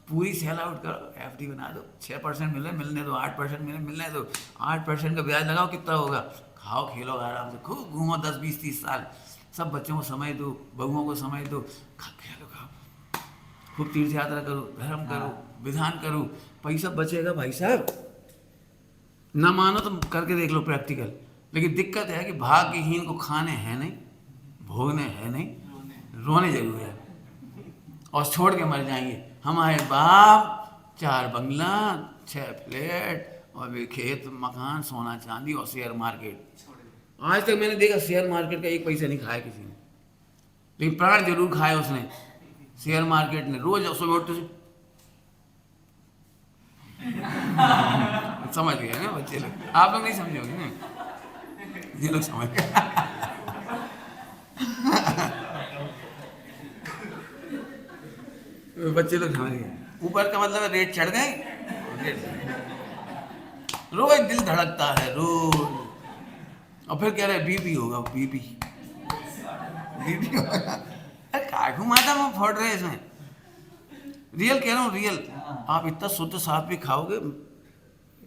Speaker 1: पूरी सेल आउट करो, एफडी बना दो, 6% मिले मिलने दो, 8% मिले मिलने दो, 8% का ब्याज लगाओ, कितना होगा, खाओ खेलो आराम से, खूब घूमो 10-20-30 साल, सब बच्चों को समय दो, बहुओं को समय दो, खेलो खाओ, खूब तीर्थ यात्रा करो, धर्म करो, विधान करो, पैसा बचेगा भाई साहब। ना मानो तो करके देख लो प्रैक्टिकल। लेकिन दिक्कत है कि भाग्यहीन को खाने हैं नहीं, भोगने हैं नहीं, रोने जरूर है और छोड़ के मर जाएंगे। हमारे बाप 4 बंगला, 6 फ्लैट और भी खेत मकान, सोना चांदी और शेयर मार्केट। आज तक मैंने देखा शेयर मार्केट का 1 पैसा नहीं खाया किसी ने, लेकिन प्राण जरूर खाया उसने शेयर मार्केट ने। रोज सुबह उठते से समझ गए ना बच्चे लोग, आप लोग नहीं समझे होंगे ना, ये लोग समझ गए बच्चे लोग समझ गए। ऊपर का मतलब रेट चढ़ गए, रोज दिल धड़कता है रोज, और फिर कह रहे बीपी होगा, बीपी होगा। अरे काय घुमाता मैं फोड़ रहे इसमें, रियल कह रहा हूँ रियल। आप इतना शुद्ध साफ भी खाओगे,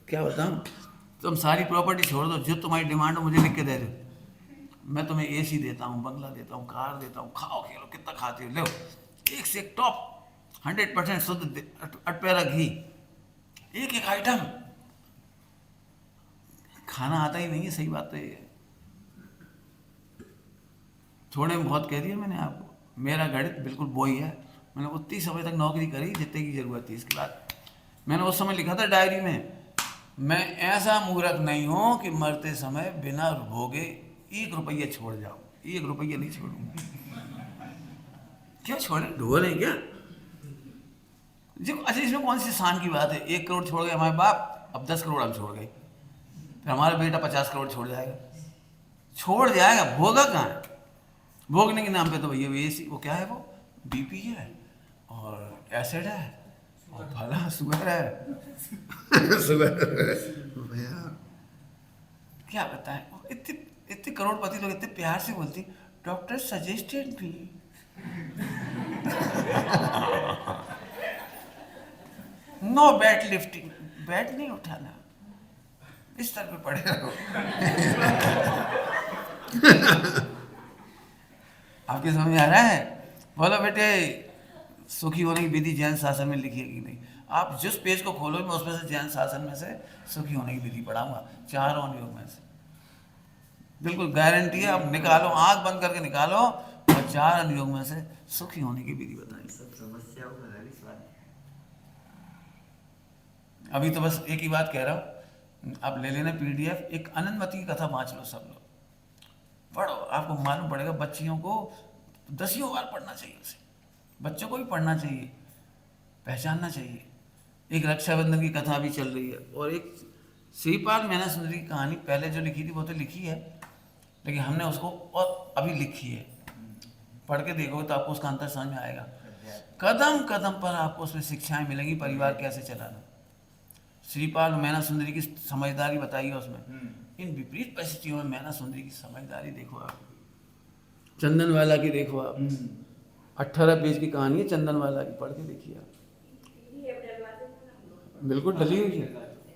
Speaker 1: क्या बताऊँ, तुम सारी प्रॉपर्टी छोड़ दो, जो तुम्हारी डिमांड हो मुझे लिख के दे दो, मैं तुम्हें एसी देता हूँ, बंगला देता हूँ, कार देता हूँ, खाओ खेलो, कितना खाते हो, लो एक से एक टॉप 100% शुद्ध अटपेरा घी, एक एक आइटम। खाना आता ही नहीं है, सही बात तो ये है। थोड़े में बहुत कह दिया मैंने आपको, मेरा गणित बिल्कुल वो ही है। मैंने उतनी समय तक नौकरी करी जितने की जरूरत थी, इसके बाद मैंने उस समय लिखा था डायरी में, मैं ऐसा मूर्ख नहीं हूं कि मरते समय बिना भोगे 1 रुपया छोड़ जाऊं, 1 रुपया नहीं छोड़ूंगा। क्या छोड़े, ढोल है क्या जी? अच्छा इसमें कौन सी शान की बात है, 1 करोड़ छोड़ गए हमारे बाप, अब 10 करोड़ हम छोड़ गए, फिर हमारा बेटा 50 करोड़ छोड़ जाएगा, छोड़ जाएगा, भोगा कहाँ है? भोगने के नाम पे तो भैया वो क्या है, वो बीपी है और एसिड है और फला शुगर है शुगर भैया क्या बताएं। इतने करोड़पति लोग इतने प्यार से बोलते, डॉक्टर सजेस्टेड भी नो बैट लिफ्टिंग, बैट नहीं उठाना, इस तरह पे पड़े रहो आपके समझ में आ रहा है? बोलो बेटे, सुखी होने की विधि जैन शासन में लिखी है कि नहीं? आप जिस पेज को खोलो मैं उसमें से जैन शासन में से सुखी होने की विधि पढ़ाऊंगा, 4 अनुयोग में से, बिल्कुल गारंटी है। आप निकालो, आंख बंद करके निकालो और 4 अनुयोग में से सुखी होने की विधि बताएंगे।
Speaker 2: सब समस्याओं का हल इस बात।
Speaker 1: अभी तो बस एक ही बात कह रहा हूँ, आप ले लेना PDF, एक अनंतमती की कथा बाँच लो सब लोग, पढ़ो, आपको मालूम पड़ेगा। बच्चियों को 10 बार पढ़ना चाहिए, उसे बच्चों को भी पढ़ना चाहिए, पहचानना चाहिए। एक रक्षाबंधन की कथा भी चल रही है, और एक श्रीपाल मैना सुंदरी की कहानी पहले जो लिखी थी वो तो लिखी है, लेकिन हमने उसको और अभी लिखी है, पढ़ के देखोगे तो आपको उसका अंतर समझ में आएगा। कदम कदम पर आपको उसमें शिक्षाएं मिलेंगी, परिवार कैसे चलाना। श्रीपाल मैना सुंदरी की समझदारी बताइए उसमें, इन विपरीत परिस्थितियों में मैना सुंदरी की समझदारी देखो आप, चंदनवाला की देखो आप, 18 पेज की कहानी है चंदनवाला की, पढ़ के देखिए आप, बिल्कुल डली हुई है,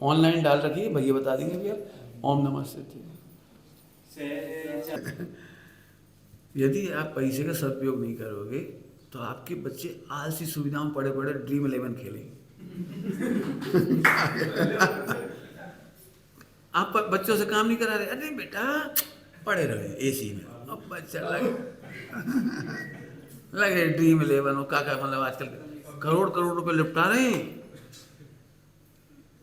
Speaker 1: ऑनलाइन डाल रखी है, भैया बता देंगे भैया। ओम नमः शिवाय। यदि आप पैसे का सदुपयोग नहीं करोगे तो आपके बच्चे आलसी सुविधाओं में पड़े पड़े ड्रीम 11 खेलेंगे। आप बच्चों से काम नहीं करा रहे, अरे बेटा पड़े रहे एसी में, अब बच्चा लगे ड्रीम 11 हो का मतलब आजकल करोड़ करोड़ रुपए निपटा रहे हैं,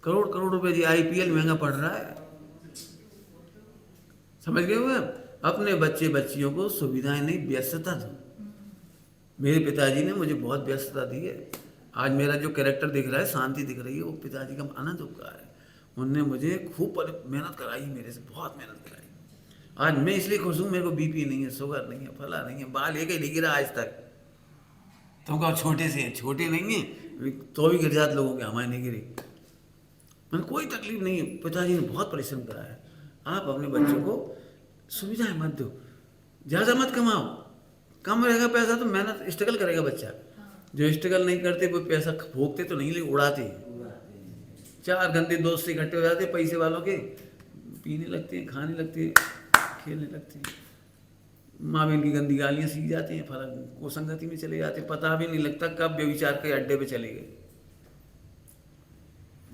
Speaker 1: करोड़ करोड़ रुपए जी IPL महंगा पड़ रहा है, समझ गए हुए। अपने बच्चे बच्चियों को सुविधाएं नहीं, व्यस्तता दो। मेरे पिताजी ने मुझे बहुत व्यस्तता दी है, आज मेरा जो कैरेक्टर दिख रहा है, शांति दिख रही है, वो पिताजी का अनंत उपकार है। उनने मुझे खूब मेहनत कराई, मेरे से बहुत मेहनत कराई। आज मैं इसलिए खुश हूँ, मेरे को BP नहीं है, शुगर नहीं है, फला नहीं है, बाल एक ही नहीं गिरा आज तक। तुम कहो छोटे से, छोटे नहीं है तो भी गिर जाते लोगों के, हमारे नहीं गिरी। मैंने कोई तकलीफ नहीं है, पिताजी ने बहुत परिश्रम करा है। आप अपने बच्चों को सुविधाएं मत दो, ज़्यादा मत कमाओ, कम रहेगा पैसा तो मेहनत स्ट्रगल करेगा बच्चा। जो स्ट्रगल नहीं करते वो पैसा भोगते तो नहीं, लेकिन उड़ाते हैं। 4 घंटे दोस्त से इकट्ठे हो जाते हैं पैसे वालों के, पीने लगते हैं, खाने लगते हैं, खेलने लगते हैं, माँ बहन की गंदी गालियाँ सीख जाती हैं, फर्क वो संगति में चले जाते हैं, पता भी नहीं लगता कब व्यभिचार के अड्डे पे चले गए।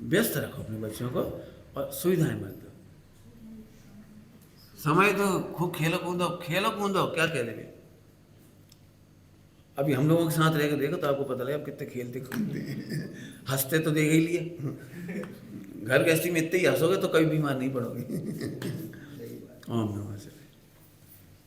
Speaker 1: व्यस्त रखो अपने बच्चों को और सुविधाएं मत दो। समय तो खूब खेलो कूदो, खेलो कूदो, क्या कह देंगे। अभी हम लोगों के साथ रहकर देखो तो आपको पता लगेगा आप कितने खेलते कूदते, हंसते तो देख ही लिए। घर गृहस्थी में इतने ही हंसोगे तो कभी बीमार नहीं पड़ोगे। ओम नमः शिवाय।